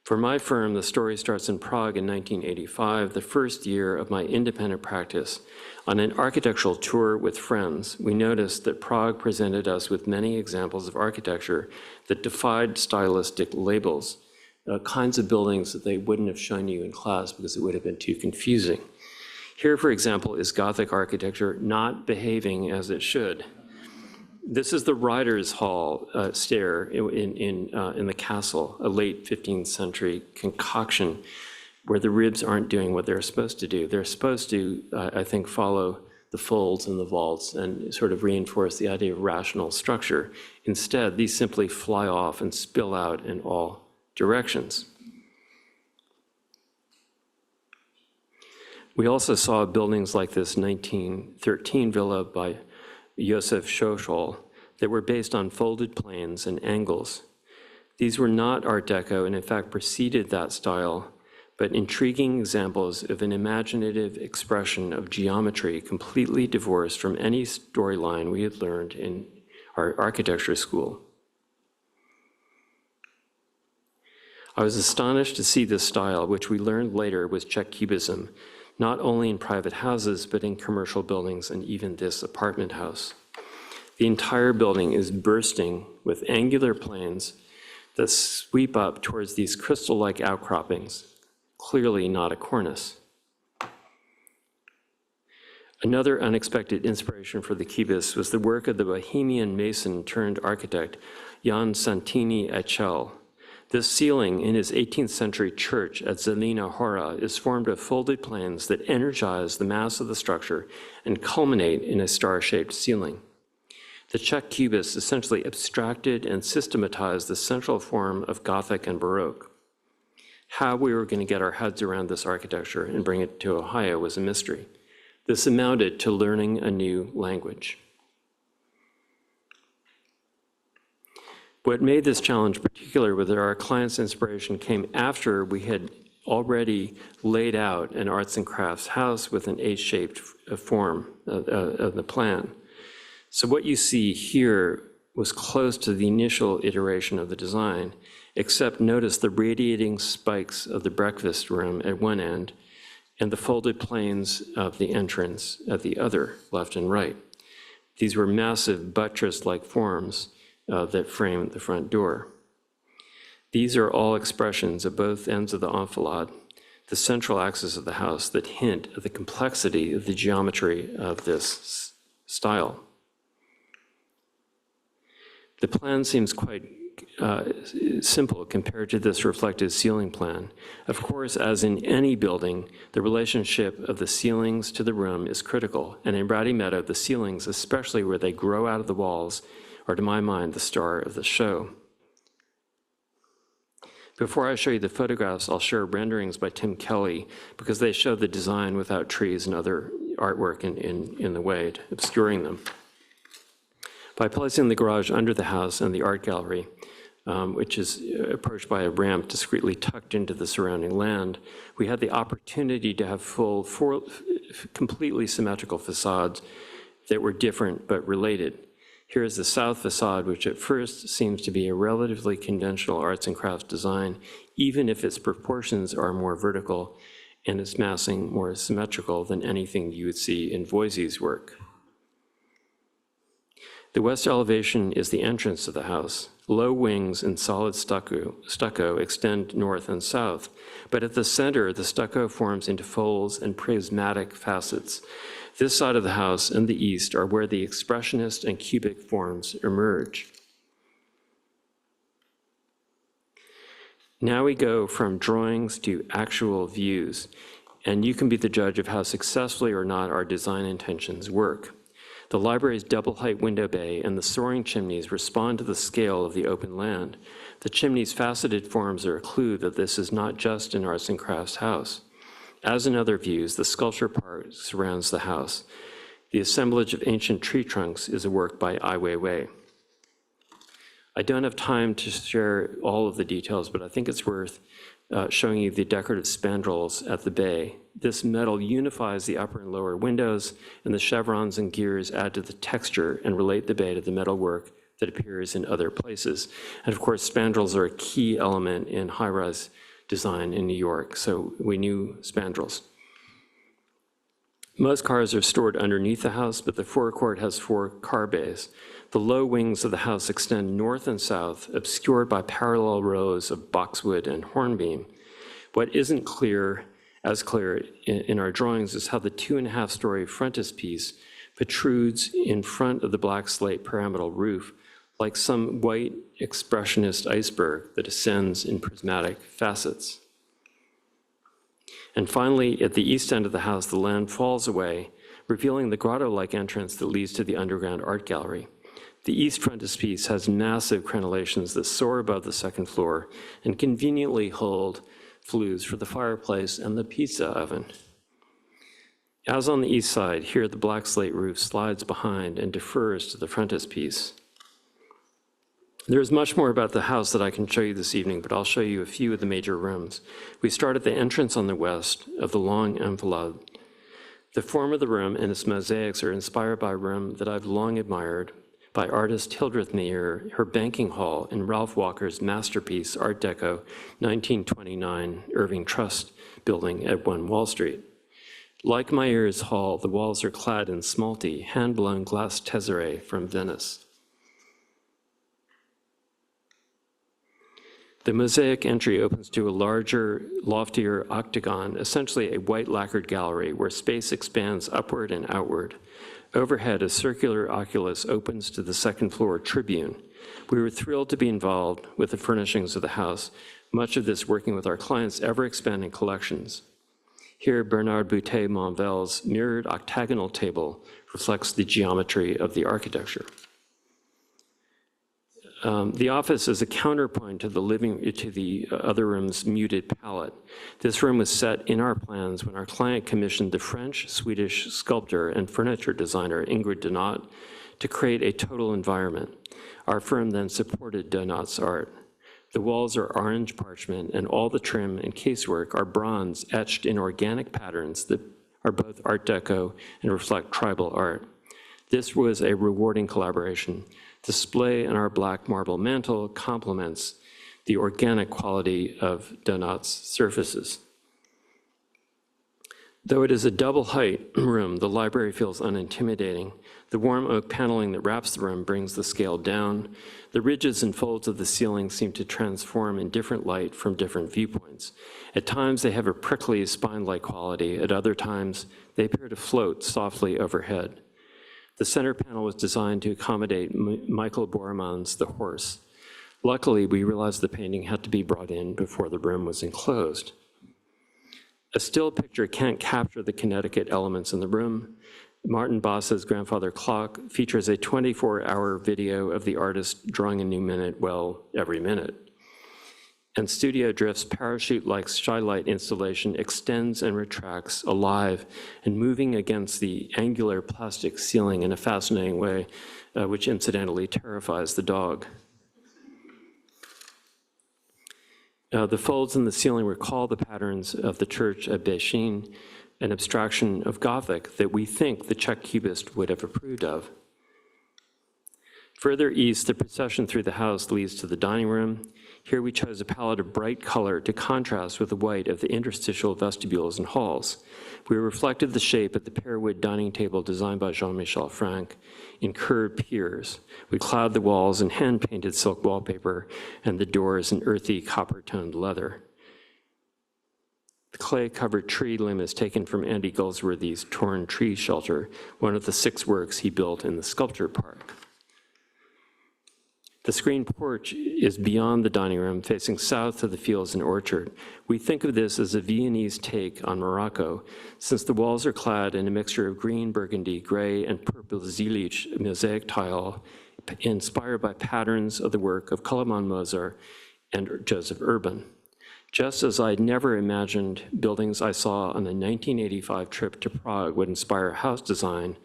For my firm, the story starts in Prague in 1985, the first year of my independent practice. On an architectural tour with friends, we noticed that Prague presented us with many examples of architecture that defied stylistic labels, kinds of buildings that they wouldn't have shown you in class because it would have been too confusing. Here, for example, is Gothic architecture not behaving as it should. This is the Riders' Hall stair in the castle, a late 15th century concoction where the ribs aren't doing what they're supposed to do. They're supposed to, I think, follow the folds and the vaults and sort of reinforce the idea of rational structure. Instead, these simply fly off and spill out in all directions. We also saw buildings like this 1913 villa by Josef Schoschel that were based on folded planes and angles. These were not Art Deco and in fact preceded that style, but intriguing examples of an imaginative expression of geometry completely divorced from any storyline we had learned in our architecture school. I was astonished to see this style, which we learned later was Czech Cubism, not only in private houses, but in commercial buildings and even this apartment house. The entire building is bursting with angular planes that sweep up towards these crystal-like outcroppings, clearly not a cornice. Another unexpected inspiration for the Cubists was the work of the Bohemian mason turned architect Jan Santini Echel. This ceiling in his 18th century church at Zelina Hora is formed of folded planes that energize the mass of the structure and culminate in a star-shaped ceiling. The Czech Cubists essentially abstracted and systematized the central form of Gothic and Baroque. How we were going to get our heads around this architecture and bring it to Ohio was a mystery. This amounted to learning a new language. What made this challenge particular was that our client's inspiration came after we had already laid out an arts and crafts house with an H-shaped form of the plan. So what you see here was close to the initial iteration of the design, except notice the radiating spikes of the breakfast room at one end and the folded planes of the entrance at the other, left and right. These were massive buttress-like forms that framed the front door. These are all expressions at both ends of the enfilade, the central axis of the house, that hint at the complexity of the geometry of this style. The plan seems quite simple compared to this reflected ceiling plan. Of course, as in any building, the relationship of the ceilings to the room is critical, and in Ratty Meadow, the ceilings, especially where they grow out of the walls, are, to my mind, the star of the show. Before I show you the photographs, I'll share renderings by Tim Kelly, because they show the design without trees and other artwork in the way, obscuring them. By placing the garage under the house and the art gallery, which is approached by a ramp discreetly tucked into the surrounding land, we had the opportunity to have completely symmetrical facades that were different but related. Here is the south facade, which at first seems to be a relatively conventional arts and crafts design, even if its proportions are more vertical and its massing more symmetrical than anything you would see in Voisy's work. The west elevation is the entrance to the house. Low wings and solid stucco extend north and south, but at the center, the stucco forms into folds and prismatic facets. This side of the house and the east are where the expressionist and cubic forms emerge. Now we go from drawings to actual views, and you can be the judge of how successfully or not our design intentions work. The library's double-height window bay and the soaring chimneys respond to the scale of the open land. The chimney's faceted forms are a clue that this is not just an arts and crafts house. As in other views, the sculpture part surrounds the house. The assemblage of ancient tree trunks is a work by Ai Weiwei. I don't have time to share all of the details, but I think it's worth showing you the decorative spandrels at the bay. This metal unifies the upper and lower windows, and the chevrons and gears add to the texture and relate the bay to the metalwork that appears in other places. And of course, spandrels are a key element in high-rise design in New York, so we knew spandrels. Most cars are stored underneath the house, but the forecourt has 4 car bays. The low wings of the house extend north and south, obscured by parallel rows of boxwood and hornbeam. What isn't as clear in our drawings is how the 2.5-story frontispiece protrudes in front of the black slate pyramidal roof, like some white expressionist iceberg that ascends in prismatic facets. And finally, at the east end of the house, the land falls away, revealing the grotto-like entrance that leads to the underground art gallery. The east frontispiece has massive crenellations that soar above the second floor and conveniently hold flues for the fireplace and the pizza oven. As on the east side, here the black slate roof slides behind and defers to the frontispiece. There is much more about the house that I can show you this evening, but I'll show you a few of the major rooms. We start at the entrance on the west of the long enfilade. The form of the room and its mosaics are inspired by a room that I've long admired by artist Hildreth Mayer, her banking hall in Ralph Walker's masterpiece Art Deco 1929 Irving Trust building at 1 Wall Street. Like Mayer's hall, the walls are clad in smalty, hand-blown glass tesserae from Venice. The mosaic entry opens to a larger, loftier octagon, essentially a white lacquered gallery where space expands upward and outward. Overhead, a circular oculus opens to the second floor tribune. We were thrilled to be involved with the furnishings of the house, much of this working with our clients' ever-expanding collections. Here, Bernard Boutet-Monvel's mirrored octagonal table reflects the geometry of the architecture. The office is a counterpoint to the other room's muted palette. This room was set in our plans when our client commissioned the French-Swedish sculptor and furniture designer Ingrid Donat to create a total environment. Our firm then supported Donat's art. The walls are orange parchment, and all the trim and casework are bronze etched in organic patterns that are both Art Deco and reflect tribal art. This was a rewarding collaboration. Display in our black marble mantle complements the organic quality of Donat's surfaces. Though it is a double height room, the library feels unintimidating. The warm oak paneling that wraps the room brings the scale down. The ridges and folds of the ceiling seem to transform in different light from different viewpoints. At times they have a prickly spine-like quality. At other times they appear to float softly overhead. The center panel was designed to accommodate Michael Bormann's The Horse. Luckily, we realized the painting had to be brought in before the room was enclosed. A still picture can't capture the Connecticut elements in the room. Martin Boss's grandfather clock features a 24-hour video of the artist drawing a new minute, well, every minute. And Studio Drift's parachute-like skylight installation extends and retracts, alive and moving against the angular plastic ceiling in a fascinating way, which incidentally terrifies the dog. The folds in the ceiling recall the patterns of the church at Béchin, an abstraction of Gothic that we think the Czech cubist would have approved of. Further east, the procession through the house leads to the dining room. Here we chose a palette of bright color to contrast with the white of the interstitial vestibules and halls. We reflected the shape at the pearwood dining table designed by Jean-Michel Franck in curved piers. We clad the walls in hand-painted silk wallpaper and the doors in earthy copper-toned leather. The clay-covered tree limb is taken from Andy Goldsworthy's Torn Tree Shelter, one of the 6 works he built in the sculpture park. The screen porch is beyond the dining room, facing south to the fields and orchard. We think of this as a Viennese take on Morocco, since the walls are clad in a mixture of green, burgundy, gray, and purple Zilich mosaic tile, inspired by patterns of the work of Koloman Moser and Joseph Urban. Just as I'd never imagined buildings I saw on the 1985 trip to Prague would inspire house design,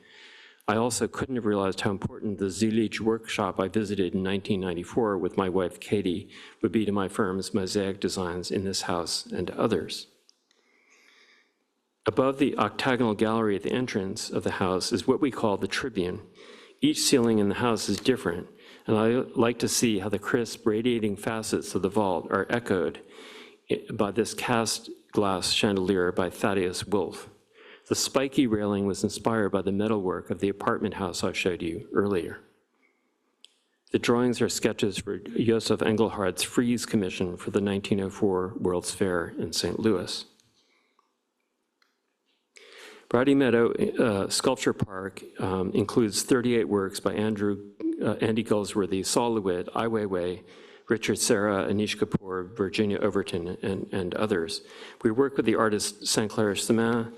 I also couldn't have realized how important the Zulich workshop I visited in 1994 with my wife Katie would be to my firm's mosaic designs in this house and others. Above the octagonal gallery at the entrance of the house is what we call the tribune. Each ceiling in the house is different, and I like to see how the crisp, radiating facets of the vault are echoed by this cast glass chandelier by Thaddeus Wolff. The spiky railing was inspired by the metalwork of the apartment house I showed you earlier. The drawings are sketches for Josef Engelhardt's frieze commission for the 1904 World's Fair in St. Louis. Brady Meadow Sculpture Park includes 38 works by Andy Goldsworthy, Saul LeWitt, Ai Weiwei, Richard Serra, Anish Kapoor, Virginia Overton, and others. We work with the artist Saint-Clair Semin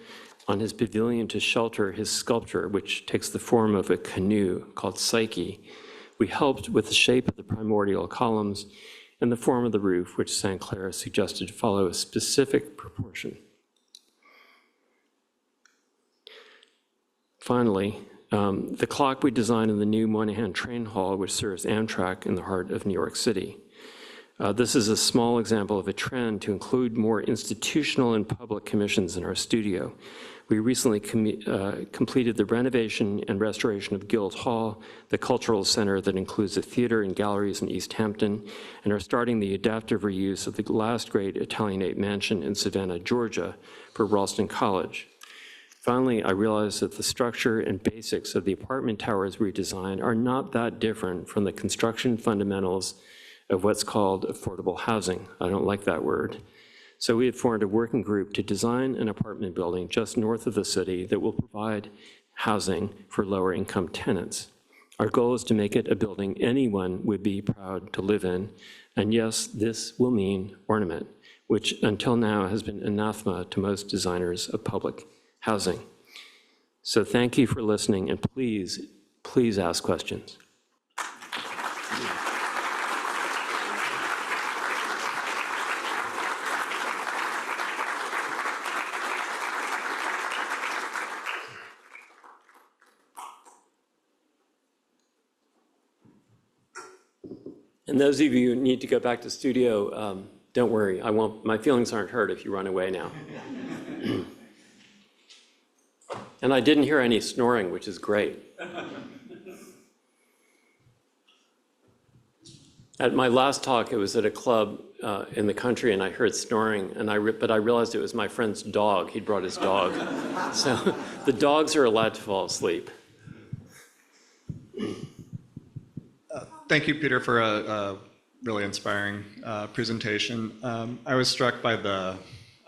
on his pavilion to shelter his sculpture, which takes the form of a canoe called Psyche. We helped with the shape of the primordial columns and the form of the roof, which Saint-Clair suggested follow a specific proportion. Finally, the clock we designed in the new Moynihan Train Hall, which serves Amtrak in the heart of New York City. This is a small example of a trend to include more institutional and public commissions in our studio. We recently completed the renovation and restoration of Guild Hall, the cultural center that includes a theater and galleries in East Hampton, and are starting the adaptive reuse of the last great Italianate mansion in Savannah, Georgia, for Ralston College. Finally, I realized that the structure and basics of the apartment towers we designed are not that different from the construction fundamentals of what's called affordable housing. I don't like that word. So we have formed a working group to design an apartment building just north of the city that will provide housing for lower income tenants. Our goal is to make it a building anyone would be proud to live in. And yes, this will mean ornament, which until now has been anathema to most designers of public housing. So thank you for listening, and please, please ask questions. And those of you who need to go back to studio, don't worry, my feelings aren't hurt if you run away now. And I didn't hear any snoring, which is great. At my last talk, it was at a club in the country, and I heard snoring, but I realized it was my friend's dog. He'd brought his dog. So the dogs are allowed to fall asleep. Thank you, Peter, for a really inspiring presentation. I was struck by the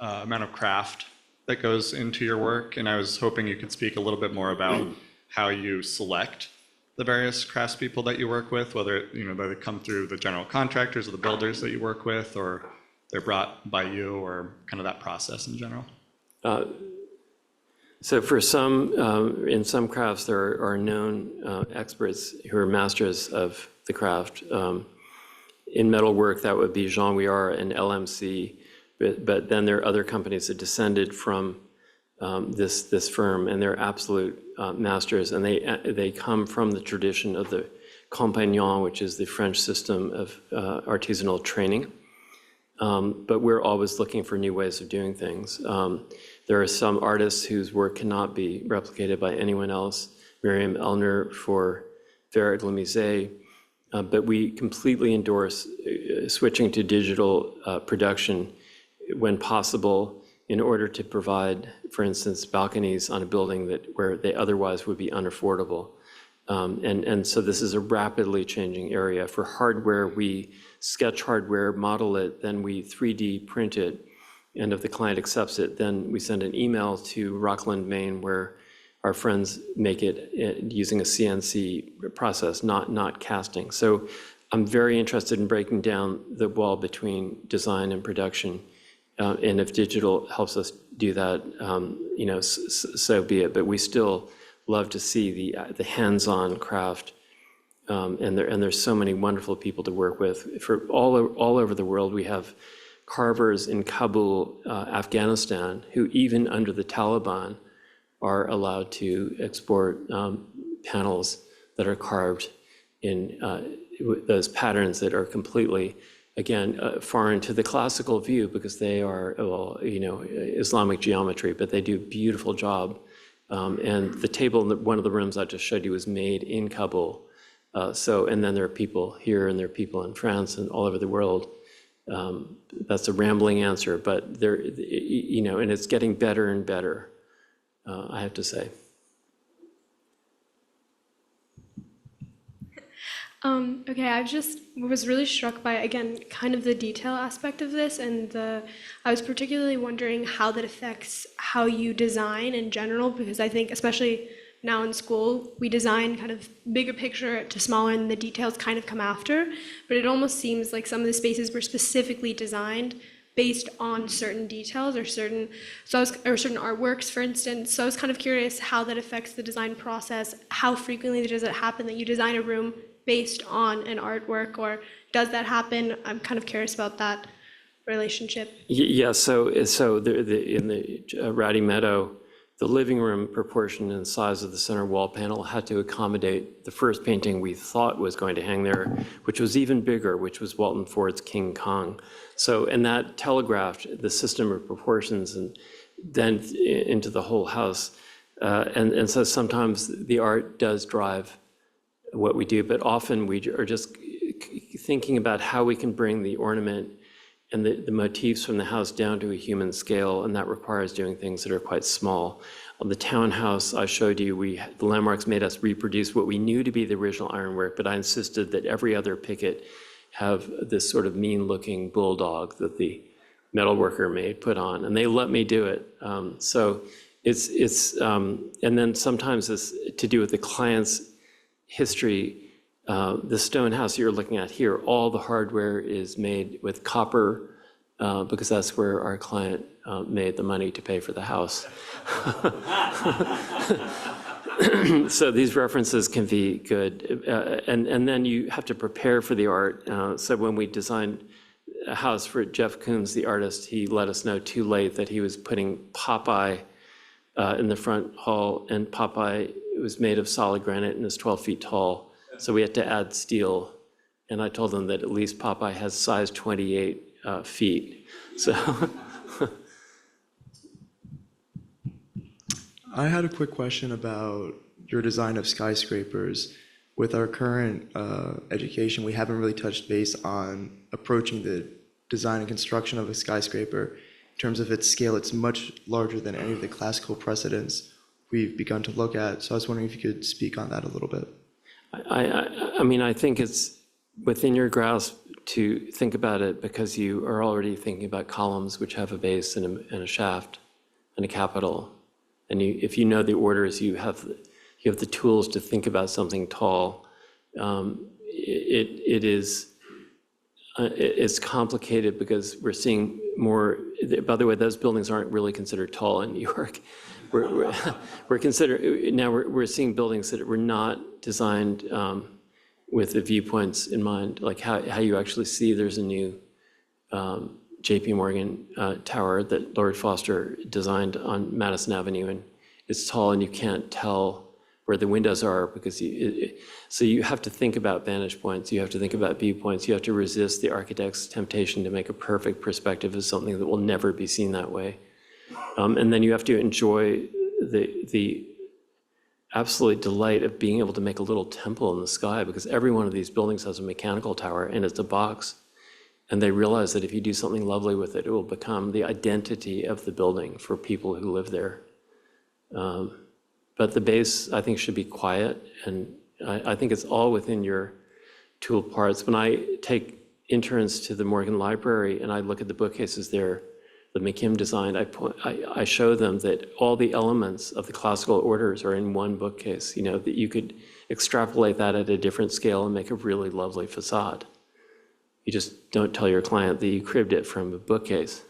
amount of craft that goes into your work, and I was hoping you could speak a little bit more about how you select the various craftspeople that you work with, whether they come through the general contractors or the builders that you work with, or they're brought by you, or kind of that process in general. So for in some crafts, there are known experts who are masters of the craft. In metalwork, that would be Jean Ouillard and LMC, but then there are other companies that descended from this firm, and they're absolute masters, and they come from the tradition of the compagnon, which is the French system of artisanal training. But we're always looking for new ways of doing things. There are some artists whose work cannot be replicated by anyone else. Miriam Elner for Faire Glamise, but we completely endorse switching to digital production when possible in order to provide, for instance, balconies on a building where they otherwise would be unaffordable. And so this is a rapidly changing area. For hardware, we sketch hardware, model it, then we 3D print it, and if the client accepts it, then we send an email to Rockland, Maine, where our friends make it using a CNC process, not casting. So I'm very interested in breaking down the wall between design and production. And if digital helps us do that, so be it. But we still love to see the hands-on craft, and there's so many wonderful people to work with. For all over the world, we have carvers in Kabul, Afghanistan, who even under the Taliban are allowed to export panels that are carved in those patterns that are completely, again, foreign to the classical view because they are, well, Islamic geometry, but they do a beautiful job. And the table in one of the rooms I just showed you was made in Kabul. And then there are people here and there are people in France and all over the world. That's a rambling answer, but there, and it's getting better and better, I have to say. Okay, I just was really struck by, again, kind of the detail aspect of this, and I was particularly wondering how that affects how you design in general, because I think, especially now in school, we design kind of bigger picture to smaller, and the details kind of come after, but it almost seems like some of the spaces were specifically designed based on certain details or certain artworks, for instance. So I was kind of curious how that affects the design process. How frequently does it happen that you design a room based on an artwork, or does that happen? I'm kind of curious about that relationship. Yeah, so in the Ratty Meadow, the living room proportion and size of the center wall panel had to accommodate the first painting we thought was going to hang there, which was even bigger, which was Walton Ford's King Kong. So, and that telegraphed the system of proportions and then into the whole house. And so sometimes the art does drive what we do, but often we are just thinking about how we can bring the ornament and the motifs from the house down to a human scale, and that requires doing things that are quite small. On the townhouse I showed you, the landmarks made us reproduce what we knew to be the original ironwork, but I insisted that every other picket have this sort of mean-looking bulldog that the metalworker put on, and they let me do it. So and then sometimes it's to do with the client's history. The stone house you're looking at here, all the hardware is made with copper because that's where our client made the money to pay for the house. So these references can be good. And then you have to prepare for the art. So when we designed a house for Jeff Koons, the artist, he let us know too late that he was putting Popeye in the front hall, and Popeye was made of solid granite and is 12 feet tall. So we had to add steel, and I told them that at least Popeye has size 28 feet. So I had a quick question about your design of skyscrapers. With our current education, we haven't really touched base on approaching the design and construction of a skyscraper. In terms of its scale, it's much larger than any of the classical precedents we've begun to look at. So I was wondering if you could speak on that a little bit. I mean, I think it's within your grasp to think about it because you are already thinking about columns which have a base and a shaft and a capital. And if you know the orders, you have the tools to think about something tall. It's complicated because we're seeing more. By the way, those buildings aren't really considered tall in New York. We're seeing buildings that were not designed with the viewpoints in mind, like how you actually see. There's a new J.P. Morgan tower that Lord Foster designed on Madison Avenue, and it's tall, and you can't tell where the windows are because so you have to think about vantage points, you have to think about viewpoints, you have to resist the architect's temptation to make a perfect perspective as something that will never be seen that way. And then you have to enjoy the absolute delight of being able to make a little temple in the sky, because every one of these buildings has a mechanical tower and it's a box. And they realize that if you do something lovely with it, it will become the identity of the building for people who live there. But the base, I think, should be quiet, and I think it's all within your tool parts. When I take interns to the Morgan Library and I look at the bookcases there, that McKim designed, I show them that all the elements of the classical orders are in one bookcase, that you could extrapolate that at a different scale and make a really lovely facade. You just don't tell your client that you cribbed it from a bookcase.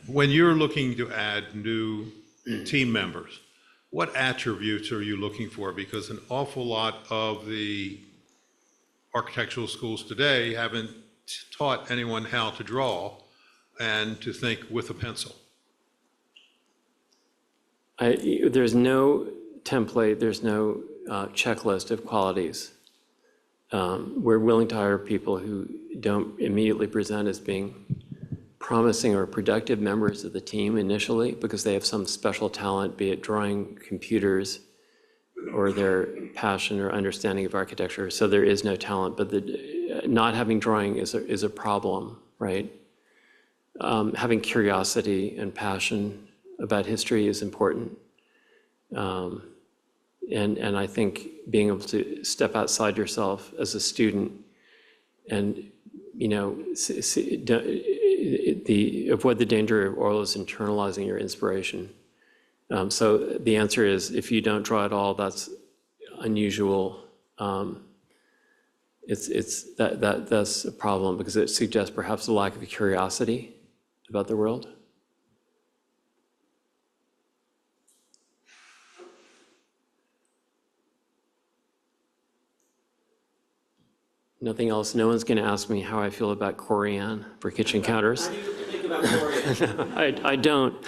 When you're looking to add new team members, what attributes are you looking for? Because an awful lot of the architectural schools today haven't taught anyone how to draw and to think with a pencil. There's no template, there's no checklist of qualities. We're willing to hire people who don't immediately present as being promising or productive members of the team initially because they have some special talent, be it drawing computers or their passion or understanding of architecture. So there is no talent, but not having drawing is a problem, right? Having curiosity and passion about history is important. And I think being able to step outside yourself as a student and, avoid the danger of always internalizing your inspiration. So the answer is, if you don't draw at all, that's unusual. That's a problem because it suggests perhaps a lack of curiosity about the world. Nothing else. No one's going to ask me how I feel about corian for kitchen counters. How do you think about corian? I don't.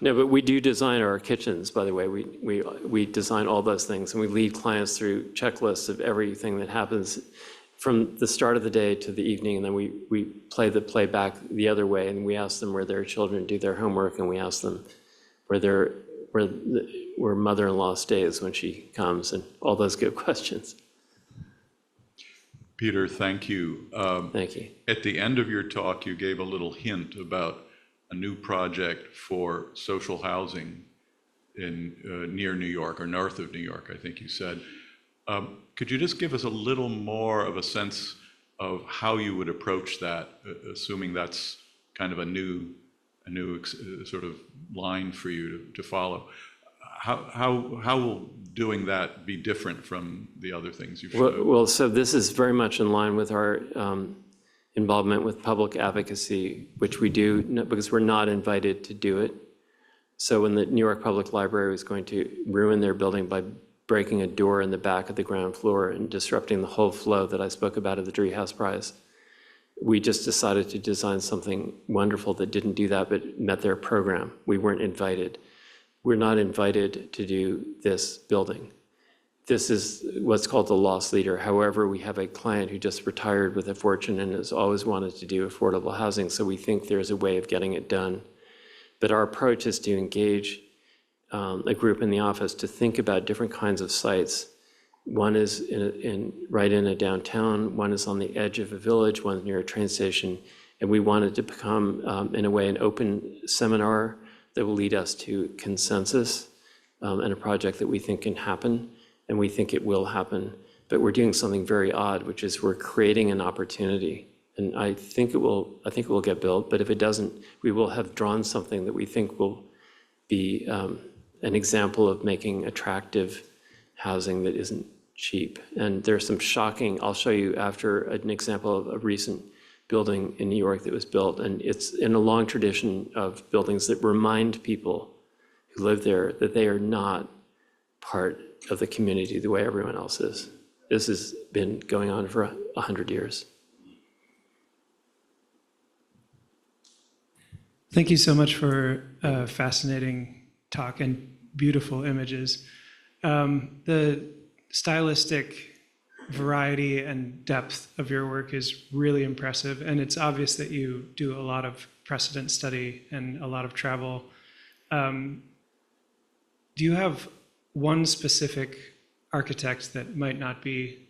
No, but we do design our kitchens, by the way. We design all those things, and we lead clients through checklists of everything that happens from the start of the day to the evening, and then we play the playback the other way, and we ask them where their children do their homework, and we ask them where mother-in-law stays when she comes, and all those good questions. Peter, thank you. Thank you. At the end of your talk, you gave a little hint about a new project for social housing in near New York or north of New York, I think you said. Could you just give us a little more of a sense of how you would approach that, assuming that's kind of a new sort of line for you to follow? How will doing that be different from the other things you've showed? Well, so this is very much in line with our involvement with public advocacy, which we do because we're not invited to do it. So when the New York Public Library was going to ruin their building by breaking a door in the back of the ground floor and disrupting the whole flow that I spoke about at the Driehaus Prize, we just decided to design something wonderful that didn't do that but met their program. We weren't invited. We're not invited to do this building. This is what's called the loss leader. However, we have a client who just retired with a fortune and has always wanted to do affordable housing, so we think there's a way of getting it done. But our approach is to engage a group in the office to think about different kinds of sites. One is right in a downtown, one is on the edge of a village, one's near a train station, and we wanted to become, in a way, an open seminar that will lead us to consensus and a project that we think can happen, and we think it will happen. But we're doing something very odd, which is we're creating an opportunity. And I think it will get built, but if it doesn't, we will have drawn something that we think will be an example of making attractive housing that isn't cheap. And there's some shocking, I'll show you after an example of a recent building in New York that was built, and it's in a long tradition of buildings that remind people who live there that they are not part of the community the way everyone else is. This has been going on for 100 years. Thank you so much for a fascinating talk and beautiful images. The stylistic variety and depth of your work is really impressive, and it's obvious that you do a lot of precedent study and a lot of travel. Do you have one specific architect that might not be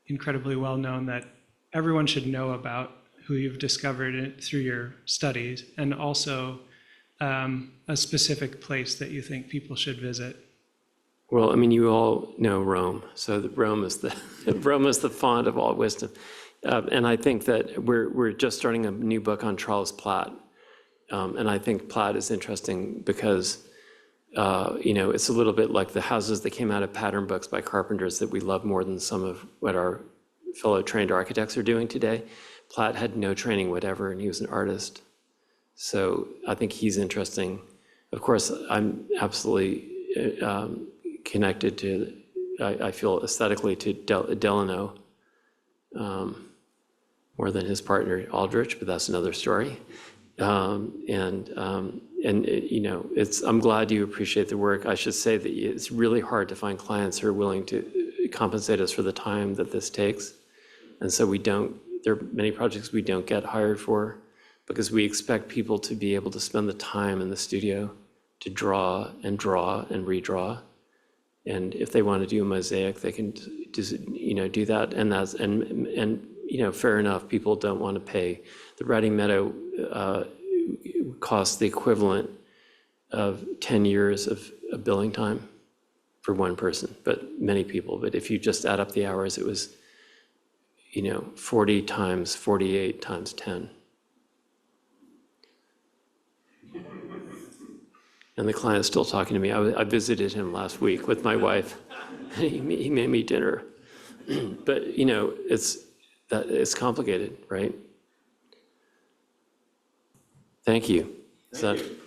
incredibly well known that everyone should know about, who you've discovered through your studies, and also a specific place that you think people should visit? Well, I mean, you all know Rome, so Rome is the Rome is the font of all wisdom, and I think that we're just starting a new book on Charles Platt, and I think Platt is interesting because it's a little bit like the houses that came out of pattern books by carpenters that we love more than some of what our fellow trained architects are doing today. Platt had no training whatever, and he was an artist. So I think he's interesting. Of course, I'm absolutely connected to, I feel aesthetically to Delano more than his partner Aldrich, but that's another story. I'm glad you appreciate the work. I should say that it's really hard to find clients who are willing to compensate us for the time that this takes. And so there are many projects we don't get hired for because we expect people to be able to spend the time in the studio to draw and redraw. And if they want to do a mosaic, they can do that. And fair enough, people don't want to pay. The Writing Meadow costs the equivalent of 10 years of billing time for one person, but many people. But if you just add up the hours, it was 40 times 48 times 10. And the client's still talking to me. I visited him last week with my wife. He made me dinner. But it's complicated, right? Thank you. Thank you.